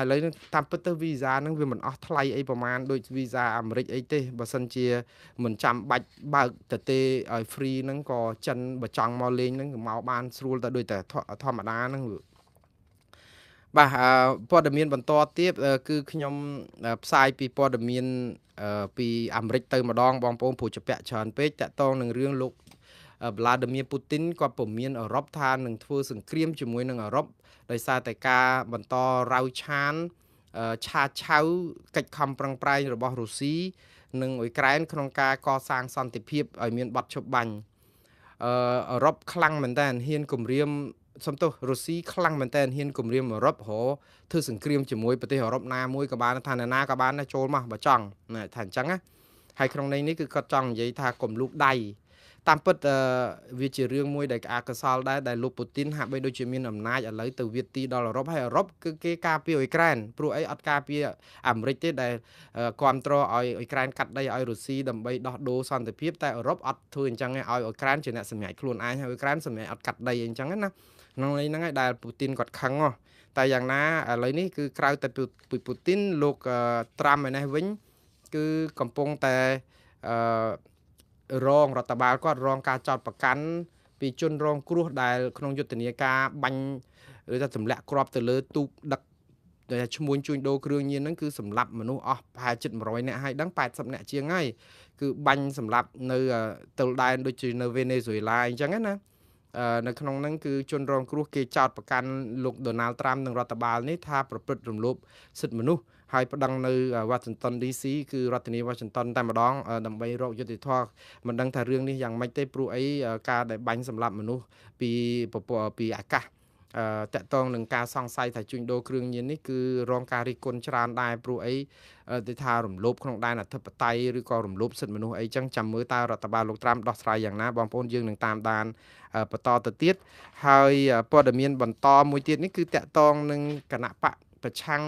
ឥឡូវនេះតាមពិតទៅវីសាហ្នឹងវាមិនអស់ថ្លៃអីប្រហែលដូចវីសាអាមេរិកអីទេបើសិនជាមិនចាំបាច់បើកទៅទេឲ្យ free ហ្នឹងក៏ចិនបើចង់មកលេងហ្នឹងមកបានស្រួលតែដូចតែធម្មតាហ្នឹងបាទព័ត៌មានបន្តទៀតគឺខ្ញុំផ្សាយពីព័ត៌មានពីអាមេរិកទៅម្ដងបងប្អូនព្រោះជាពាក់ច្រើនពេកតាក់ទងនឹងរឿងលោកVladimir Putin គាត់ពមមានអឺរ៉ុបថានឹងធ្វើសង្គ្រាមជាមួយនឹងអឺរ៉ុបដោយសារតែការបន្តរាវឆានឆាឆៅកិច្ចខំប្រឹងប្រែងរបស់រុស្ស៊ីនិងអ៊ុយក្រែនក្នុងការកសាងសន្តិភាពឲ្យមានបទឈប់បាញ់អឺរ៉ុបខ្លាំងមែនតើហ៊ានគម្រាមសំទោសរុស្ស៊ីខ្លាំងមែនតើហ៊ានគម្រាមអឺរ៉ុបធ្វើសង្គ្រាមជាមួយប្រទេសអឺរ៉ុបណាមួយក៏បានថាណាក៏បានដែរចូលមកបើចង់ថាអញ្ចឹងណាហើយក្នុងន័យនេះគឺគាត់ចង់និយាយថាកុំលូកដៃតាមពិតវាជារឿងមួយដែលក្អាកកសលដែរដែលលោកពូទីនហាក់បីដូចជាមានអំណាចឥឡូវទៅវាទីដល់អឺរ៉ុបហើយអឺរ៉ុបគឺគេការពារអ៊ុយក្រែនព្រោះអីអត់ការពារអាមេរិកទេដែលគ្រប់គ្រងឲ្យអ៊ុយក្រែនកាត់ដីឲ្យរុស្ស៊ីដើម្បីដោះដូរសន្តិភាពតែអឺរ៉ុបអត់ធ្វើអញ្ចឹងឯងឲ្យអ៊ុយក្រែនជាអ្នកសម្រេចខ្លួនឯងហើយអ៊ុយក្រែនសម្រេចអត់កាត់ដីអីអញ្ចឹងណាក្នុងន័យហ្នឹងឯងដែលពូទីនគាត់ខឹងហ៎តែយ៉ាងណាឥឡូវនេះគឺក្រៅតែពីពូទីនលោកត្រាំឯនេះវិញគឺកំពុងតែរងរដ្ឋបាលគាត់រងការចោទប្រកាន់ពីជនរងគ្រោះដែលក្នុងយុទ្ធនាការបាញ់ឬថាទម្លាក់គ្រាប់ទៅលើទូកដឹកដែលឈ្មួញជួញដូរគ្រឿងញៀនហ្នឹងគឺសម្លាប់មនុស្សអស់ប្រហែលជិត100នាក់ហើយដឹង80នាក់ជាងហើយគឺបាញ់សម្លាប់នៅទល់ដែនដូចជានៅវេណេស៊ុយឡាអញ្ចឹងណានៅក្នុងហ្នឹងគឺជនរងគ្រោះគេចោទប្រកាន់លោកដូណាល់ត្រាំនិងរដ្ឋបាលនេះថាប្រព្រឹត្តរំលោភសិទ្ធិមនុស្សហើយប្តឹងនៅ Washington DC គឺរដ្ឋធានី Washington តែម្ដងដើម្បីរកយុត្តិធម៌មិនដឹងថារឿងនេះយ៉ាងម៉េចទេព្រោះអីការដែលបាញ់សម្លាប់មនុស្សពីអាកាសតកតងនឹងការសង្ស័យថាជួញដូរគ្រឿងញៀននេះគឺរងការរិះគន់ច្រើនដែរព្រោះអីដូចថារំលោភក្នុងដែនអធិបតេយ្យឬក៏រំលោភសិទ្ធិមនុស្សអីចឹងចាំមើលតើរដ្ឋបាលលោកត្រាំដោះស្រាយយ៉ាងណាបងប្អូនយើងនឹងតាមដានបន្តទៅទៀតហើយព័ត៌មានបន្តមួយទៀតនេះគឺតកតងនឹងគណៈបកប្រឆាំង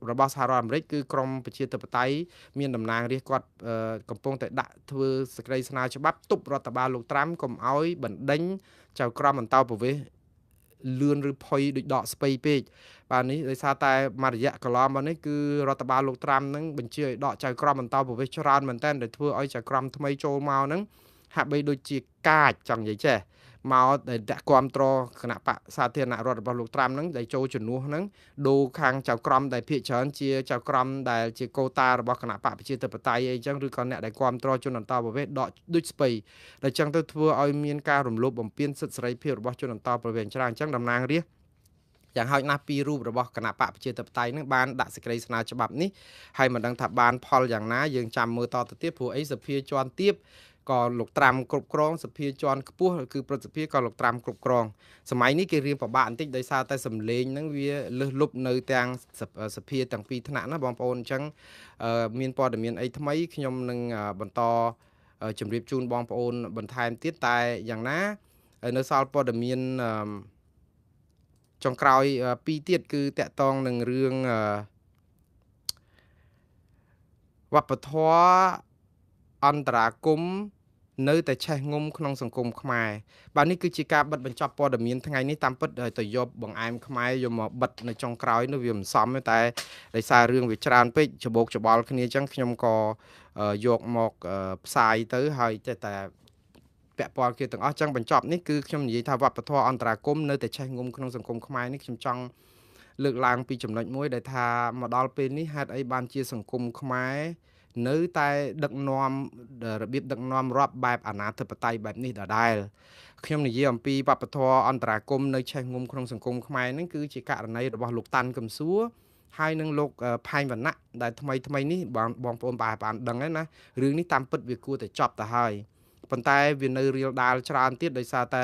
របស់សហរដ្ឋអាមេរិកគឺក្រមប្រជាធិបតេយ្យមានតំណាងរាស្ត្រគាត់កំពុងតែដាក់ធ្វើសេចក្តីស្នើច្បាប់ទប់រដ្ឋបាលលោកត្រាំកុំឲ្យបណ្ដេញចៅក្រមអន្តោប្រវេសន៍លឿនឬផុយដូចដកស្ពៃពេកបាទនេះដោយសារតែមួយរយៈកន្លងមកនេះគឺរដ្ឋបាលលោកត្រាំនឹងបញ្ជាឲ្យដកចៅក្រមអន្តោប្រវេសន៍ច្រើនមែនទែនដែលធ្វើឲ្យចៅក្រមថ្មីចូលមកហ្នឹងហាក់បីដូចជាកាចចង់និយាយចេះមកដែលដាក់គ្រប់គ្រងគណៈបកសាធារណរដ្ឋរបស់លោកត្រាំហ្នឹងដែលចូលជំនួសហ្នឹងដូរខាងចៅក្រមដែលភាគច្រើនជាចៅក្រមដែលជាកូតារបស់គណៈបកប្រជាធិបតេយ្យអីចឹងឬក៏អ្នកដែលគ្រប់គ្រងជនអន្តោប្រវេសន៍ដកដូចស្ពៃដែលចឹងទៅធ្វើឲ្យមានការរំលោភបំពានសិទ្ធិសេរីភាពរបស់ជនអន្តោប្រវេសន៍ច្រើនអញ្ចឹងតំណាងរាស្ត្រយ៉ាងហោចណាស់ពីររូបរបស់គណៈបកប្រជាធិបតេយ្យនឹងបានដាក់សេចក្តីស្នើច្បាប់នេះហើយមិនដឹងថាបានផលយ៉ាងណាយើងចាំមើលតទៅទៀតព្រោះអីសភាជាន់ទាបក៏លោកត្រាំគ្រប់គ្រងសភាជាន់ខ្ពស់គឺប្រសិទ្ធភាពក៏លោកត្រាំគ្រប់គ្រងសម័យនេះគេរៀងពិបាកបន្តិចដោយសារតែសម្លេងហ្នឹងវាលើសលប់នៅទាំងសភាទាំងពីរថ្នាក់ណាបងប្អូនអញ្ចឹងមានព័ត៌មានអីថ្មីខ្ញុំនឹងបន្តជម្រាបជូនបងប្អូនបន្ថែមទៀតតែយ៉ាងណានៅសល់ព័ត៌មានចុងក្រោយពីរទៀតគឺតកតងនឹងរឿងវប្បធម៌អន្តរាគមនៅតែឆេះងុំក្នុងសង្គមខ្មែរបាទនេះគឺជាការបិទបញ្ចប់ព័ត៌មានថ្ងៃនេះតាមពិតទៅយកបង្អែមខ្មែរយកមកបិទនៅចុងក្រោយនោះវាមិនសមទេតែដោយសាររឿងវាច្រើនពេកច្បោកច្បល់គ្នាអញ្ចឹងខ្ញុំក៏យកមកផ្សាយទៅហើយតែពាក់ព័ន្ធគ្នាទាំងអស់ចឹងបញ្ចប់នេះគឺខ្ញុំនិយាយថាវប្បធម៌អន្តរាគមនៅតែឆេះងុំក្នុងសង្គមខ្មែរនេះខ្ញុំចង់ លើកឡើងពីចំណុចមួយដែលថាមកដល់ពេលនេះហេតុអីបានជាសង្គមខ្មែរនៅតែដឹកនាំរបៀបដឹកនាំរដ្ឋបែបអាណាធិបតេយ្យបែបនេះដដែលខ្ញុំនិយាយអំពីវប្បធម៌អន្តរាគមន៍នៅឆេះងុំក្នុងសង្គមខ្មែរហ្នឹងគឺជាករណីរបស់លោកតាន់កឹមសួរហើយនឹងលោកផែងវណ្ណៈដែលថ្មីនេះបងប្អូនបានដឹងហើយណារឿងនេះតាមពិតវាគួរតែចប់ទៅហើយប៉ុន្តែវានៅរៀលដាលច្រើនទៀតដោយសារតែ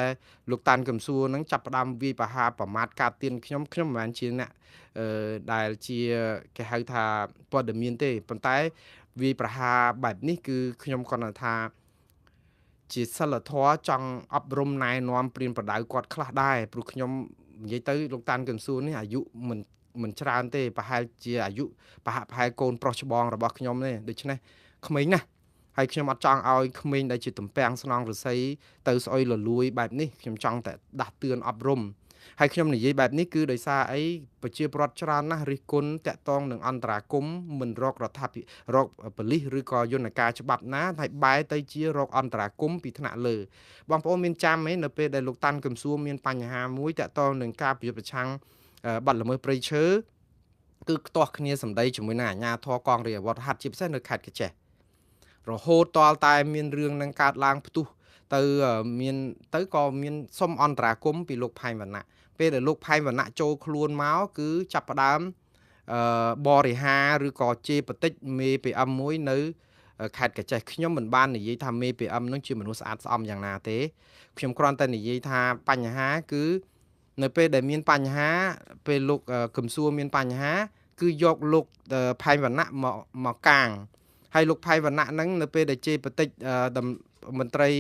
លោកតាន់កឹមសួរនឹងចាប់ផ្ដើមវាយប្រហារប្រមាថការទៀនខ្ញុំមិនមែនជាអ្នកដែលជាគេហៅថាព័ត៌មានទេប៉ុន្តែវាយប្រហារបែបនេះគឺខ្ញុំគាត់ថាជាសិលធម៌ចង់អប់រំណែនាំព្រៀនប្រដៅគាត់ខ្លះដែរព្រោះខ្ញុំនិយាយទៅលោកតាន់កឹមសួរនេះអាយុមិនច្រើនទេប្រហែលជាអាយុប្រហែលកូនប្រុសច្បងរបស់ខ្ញុំទេដូច្នេះក្មេងណាស់ហើយខ្ញុំអត់ចង់ឲ្យក្មេងដែលជាទំពាំងស្នងរស័យទៅស្អុយលលួយបែបនេះខ្ញុំចង់តែដាស់តឿនអប់រំហើយខ្ញុំនិយាយបែបនេះគឺដោយសារអីប្រជាពលរដ្ឋច្រើនណាស់រិះគន់តាក់ទងនឹងអន្តរាគមមិនរករកប៉ូលីសឬក៏យន្តការច្បាប់ណាហើយបែរទៅជារកអន្តរាគមពីថ្នាក់លើបងប្អូនមានចាំទេនៅពេលដែលលោកតាន់កឹមសួរមានបញ្ហាមួយតាក់ទងនឹងការប្រយុទ្ធប្រឆាំងបាត់ល្មើសព្រៃឈើគឺខ្ទាស់គ្នាសម្ដីជាមួយនឹងអាជ្ញាធរកងរាជអាវុធហត្ថជាពិសេសនៅខេត្តកញ្ចេះរហូតតតែមានរឿងនឹងកើតឡើងផ្ទុះទៅក៏មានសុំអន្តរាគមពីលោកផែងវណ្ណៈពេលដែលលោកផែងវណ្ណៈចូលខ្លួនមកគឺចាប់ផ្ដើមបរិហាឬក៏ជេរបតិចមេ PM មួយនៅខេត្តកញ្ចេះខ្ញុំមិនបាននិយាយថាមេ PM នឹងជាមនុស្សស្អាតស្អំយ៉ាងណាទេខ្ញុំគ្រាន់តែនិយាយថាបញ្ហាគឺនៅពេលដែលមានបញ្ហាពេលលោកកឹមសួរមានបញ្ហាគឺយកលោកផែងវណ្ណៈមកកាងហើយលោកផៃវណ្ណៈហ្នឹងនៅពេលដែលជេរបតិចមន្ត្រី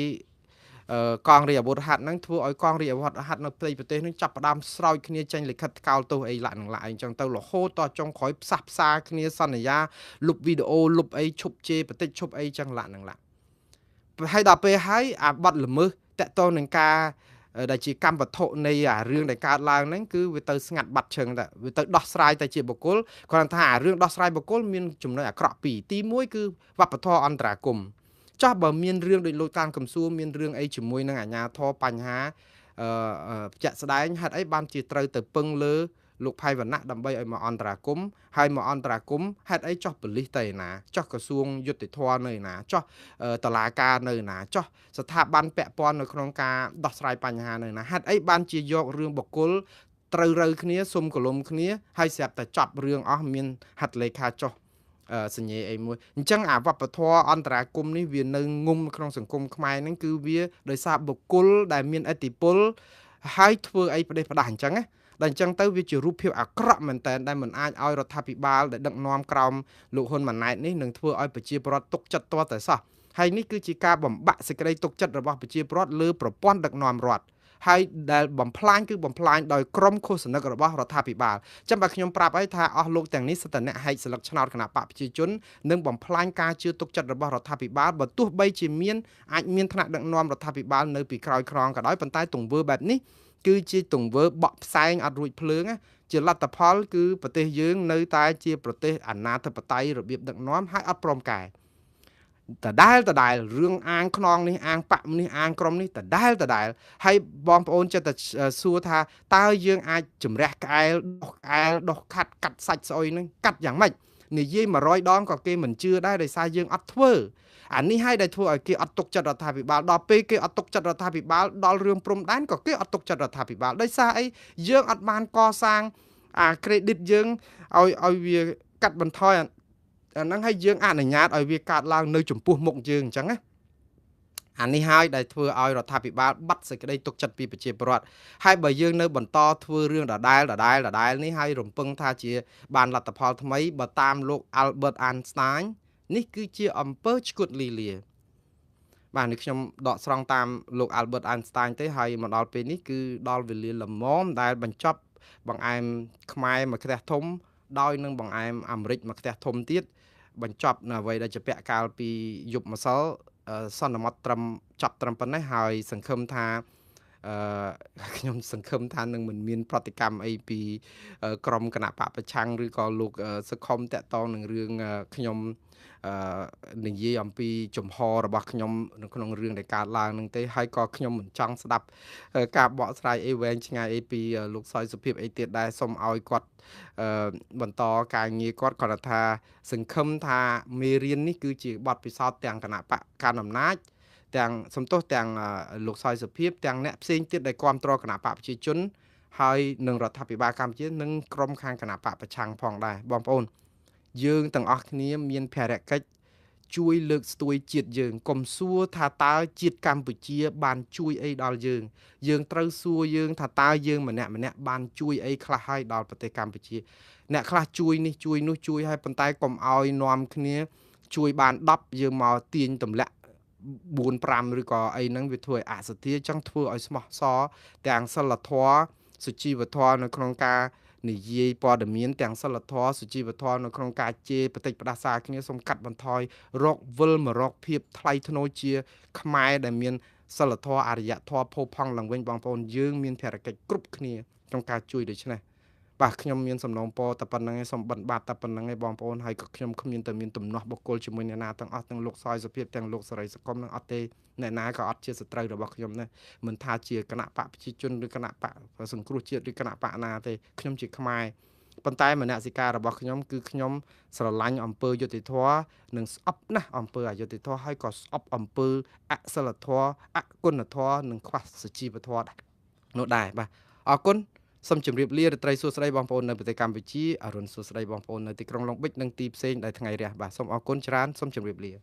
កងរាជអាវុធហត្ថហ្នឹងធ្វើឲ្យកងរាជអាវុធហត្ថនៅផ្ទៃប្រទេសហ្នឹងចាប់ផ្ដើមស្រោចគ្នាចេញលិខិតថ្កោលទោសអីឡាក់នឹងឡាក់អីចឹងទៅរហូតដល់ចុងក្រោយផ្សះផ្សាគ្នាសន្យាលុបវីដេអូលុបអីឈប់ជេរបតិចឈប់អីចឹងឡាក់នឹងឡាក់ហើយដល់ពេលហើយអាបាត់ល្មើសតកតនឹងការដែលជាកម្មវត្ថុនៃអារឿងដែលកើតឡើងហ្នឹងគឺវាទៅស្ងាត់បាត់ជើងតែវាទៅដោះស្រាយតែជាបុគ្គលគាត់ថារឿងដោះស្រាយបុគ្គលមានចំណុចអាក្រក់ពីរទី1គឺវប្បធម៌អន្តរាគមចាស់បើមានរឿងដូចលោកតានកឹមសួរមានរឿងអីជាមួយនឹងអាជ្ញាធរបញ្ហាជាក់ស្ដែងហេតុអីបានជាត្រូវទៅពឹងលើលោកផៃវណ្ណៈដើម្បីឲ្យមកអន្តរាគមហើយមកអន្តរាគមហេតុអីចោះប៉ូលីសទៅឯណាចោះក្រសួងយុតិធធម៌នៅឯណាចោះតឡាការនៅឯណាចោះស្ថាប័នពាក់ព័ន្ធនៅក្នុងការដោះស្រាយបញ្ហានៅឯណាហេតុអីបានជាយករឿងបុគ្គលត្រូវរើគ្នាសុំកលុំគ្នាហើយស្រាប់តែចប់រឿងអស់មានហត្ថលេខាចោះសញ្ញេអីមួយអញ្ចឹងអាវប្បធម៌អន្តរាគមនេះវានៅងុំក្នុងសង្គមខ្មែរហ្នឹងគឺវាដោយសារបុគ្គលដែលមានឥទ្ធិពលហើយធ្វើអីប្រទេសផ្ដាស់អញ្ចឹងណាដែលអញ្ចឹងទៅវាជារូបភាពអាក្រក់មែនតើដែលមិនអាចឲ្យរដ្ឋាភិបាលដែលដឹកនាំក្រោមលោកហ៊ុនម៉ាណែតនេះនឹងធ្វើឲ្យប្រជាពលរដ្ឋទុកចិត្តទាល់តែសោះហើយនេះគឺជាការបំបាក់សេចក្តីទុកចិត្តរបស់ប្រជាពលរដ្ឋលើប្រព័ន្ធដឹកនាំរដ្ឋហើយដែលបំផ្លាញគឺបំផ្លាញដោយក្រុមឃោសនិករបស់រដ្ឋាភិបាលចាំបើខ្ញុំប្រាប់ឲ្យថាអស់លោកទាំងនេះសិតតែអ្នកហែកស្លឹកឆ្នោតគណៈបកប្រជាជននឹងបំផ្លាញការជឿទុកចិត្តរបស់រដ្ឋាភិបាលបើទោះបីជាអាចមានថ្នាក់ដឹកនាំរដ្ឋាភិបាលនៅពីក្រោយខ្នងក៏ដោយប៉ុន្តែទង្វើបែបនេះគឺជាទង្វើបក់ផ្សែងអត់រួចភ្លើងជាលទ្ធផលគឺប្រទេសយើងនៅតែជាប្រទេសអាណាធិបតេយ្យរបៀបដឹកនាំហើយអត់ព្រមកែដដែលរឿងអាងខ្នងនេះអាងបាក់នេះអាងក្រុមនេះដដែលហើយបងប្អូនចិត្តតែសួរថាតើយើងអាចជំរះក្អែលដោះខាត់កាត់សាច់ស្អុយនឹងកាត់យ៉ាងម៉េចនិយាយ100ដងក៏គេមិនជឿដែរដោយសារយើងអត់ធ្វើអានេះហើយដែលធ្វើឲ្យគេអត់ទុកចិត្តរដ្ឋាភិបាលដល់ពេលគេអត់ទុកចិត្តរដ្ឋាភិបាលដល់រឿងព្រំដែនក៏គេអត់ទុកចិត្តរដ្ឋាភិបាលដោយសារអីយើងអត់បានកសាងអា credit យើងឲ្យវាកាត់បន្ថយអាហ្នឹងហើយយើងអនុញ្ញាតឲ្យវាកើតឡើងនៅចំពោះមុខយើងអញ្ចឹងណាអានេះហើយដែលធ្វើឲ្យរដ្ឋាភិបាលបាត់សេចក្តីទុកចិត្តពីប្រជាពលរដ្ឋហើយបើយើងនៅបន្តធ្វើរឿងដដែលនេះហើយរំពឹងថាជាបានលទ្ធផលថ្មីបើតាមលោក Albert Einstein នេះគឺជាអំពើឆ្កួតលីលាបាទនេះខ្ញុំដកស្រង់តាមលោក Albert Einstein ទេហើយមកដល់ពេលនេះគឺដល់វេលាល្មមដែលបញ្ចប់បង្អែមខ្មែរមួយខ្ទះធំដោយនឹងបង្អែមអាមេរិកមួយខ្ទះធំទៀតបញ្ចប់នៅអ្វីដែលជាពាក់កាលពីយប់ម្សិលសន្មតត្រឹមចប់ត្រឹមប៉ុណ្ណេះហើយសង្ឃឹមថា អឺខ្ញុំសង្ឃឹមថានឹងមិនមានប្រតិកម្មអីពីក្រុមគណៈបកប្រឆាំងឬក៏លោកសុខុមតាក់ទងនឹងរឿងខ្ញុំអឺនិយាយអំពីជំហររបស់ខ្ញុំនៅក្នុងរឿងដែលកើតឡើងនឹងទេហើយក៏ខ្ញុំមិនចង់ស្ដាប់ការបកស្រាយអីវែងឆ្ងាយអីពីលោកសយសុភាពអីទៀតដែរសូមឲ្យគាត់អឺបន្តការងារគាត់គាត់ថាសង្ឃឹមថាមេរៀននេះគឺជាបទពិសោធន៍ទាំងគណៈបកកណ្ដាលអំណាចទាំងសំទោសទាំងលោកសយសុភាពទាំងអ្នកផ្សេងទៀតដែលគ្រប់គ្រងគណៈបកប្រជាជនហើយនឹងរដ្ឋាភិបាលកម្ពុជានិងក្រុមខាងគណៈបកប្រឆាំងផងដែរបងប្អូនយើងទាំងអស់គ្នាមានភារកិច្ចជួយលើកស្ទួយជាតិយើងកុំសួរថាតើជាតិកម្ពុជាបានជួយអីដល់យើងយើងត្រូវសួរយើងថាតើយើងម្នាក់បានជួយអីខ្លះហើយដល់ប្រទេសកម្ពុជាអ្នកខ្លះជួយនេះជួយនោះជួយហើយប៉ុន្តែកុំឲ្យនាំគ្នាជួយបាន10យើងមកទាញទម្លាក់4 5ឬក៏អីហ្នឹងវាធ្វើឲ្យអសធាចង់ធ្វើឲ្យស្មោះសរទាំងសិលធម៌សុជីវធម៌នៅក្នុងការនិយាយព័ត៌មានទាំងសិលធម៌សុជីវធម៌នៅក្នុងការជេរបតិចផ្ដាសាគ្នាសូមកាត់បន្ថយរកវិលមករកភាពថ្លៃថ្នូរជាខ្មែរដែលមានសិលធម៌អរិយធម៌ផូរផង់ឡើងវិញបងប្អូនយើងមានភារកិច្ចគ្រប់គ្នាក្នុងការជួយដូច្នេះបាទខ្ញុំមានសំណូមពរតែប៉ុណ្្នឹងឯងសូមបិណ្ឌបាតតែប៉ុណ្្នឹងឯងបងប្អូនហើយក៏ខ្ញុំគ្មានតែមានទំនាស់បុគ្គលជាមួយអ្នកណាទាំងអស់ទាំងលោកសយសុភាពទាំងលោកសេរីសង្គមនឹងអត់ទេអ្នកណាក៏អត់ជាសត្រូវរបស់ខ្ញុំដែរមិនថាជាគណៈបកប្រជាជនឬគណៈបកសង្គ្រោះជាតិឬគណៈបកណាទេខ្ញុំជាខ្មែរប៉ុន្តែមនសិការរបស់ខ្ញុំគឺខ្ញុំស្រឡាញ់អំពើយុត្តិធម៌និងស្អប់ណាស់អំពើអយុត្តិធម៌ហើយក៏ស្អប់អំពើអសិលធម៌អគុណធម៌និងខ្វះសុជីវធម៌នោះដែរបាទអរគុណសូមជម្រាបលារាត្រីសួស្តីបងប្អូននៅប្រទេសកម្ពុជាអរុនសួស្តីបងប្អូននៅទីក្រុងឡុងបិចនិងទីផ្សេងដែលថ្ងៃរះបាទសូមអរគុណច្រើនសូមជម្រាបលា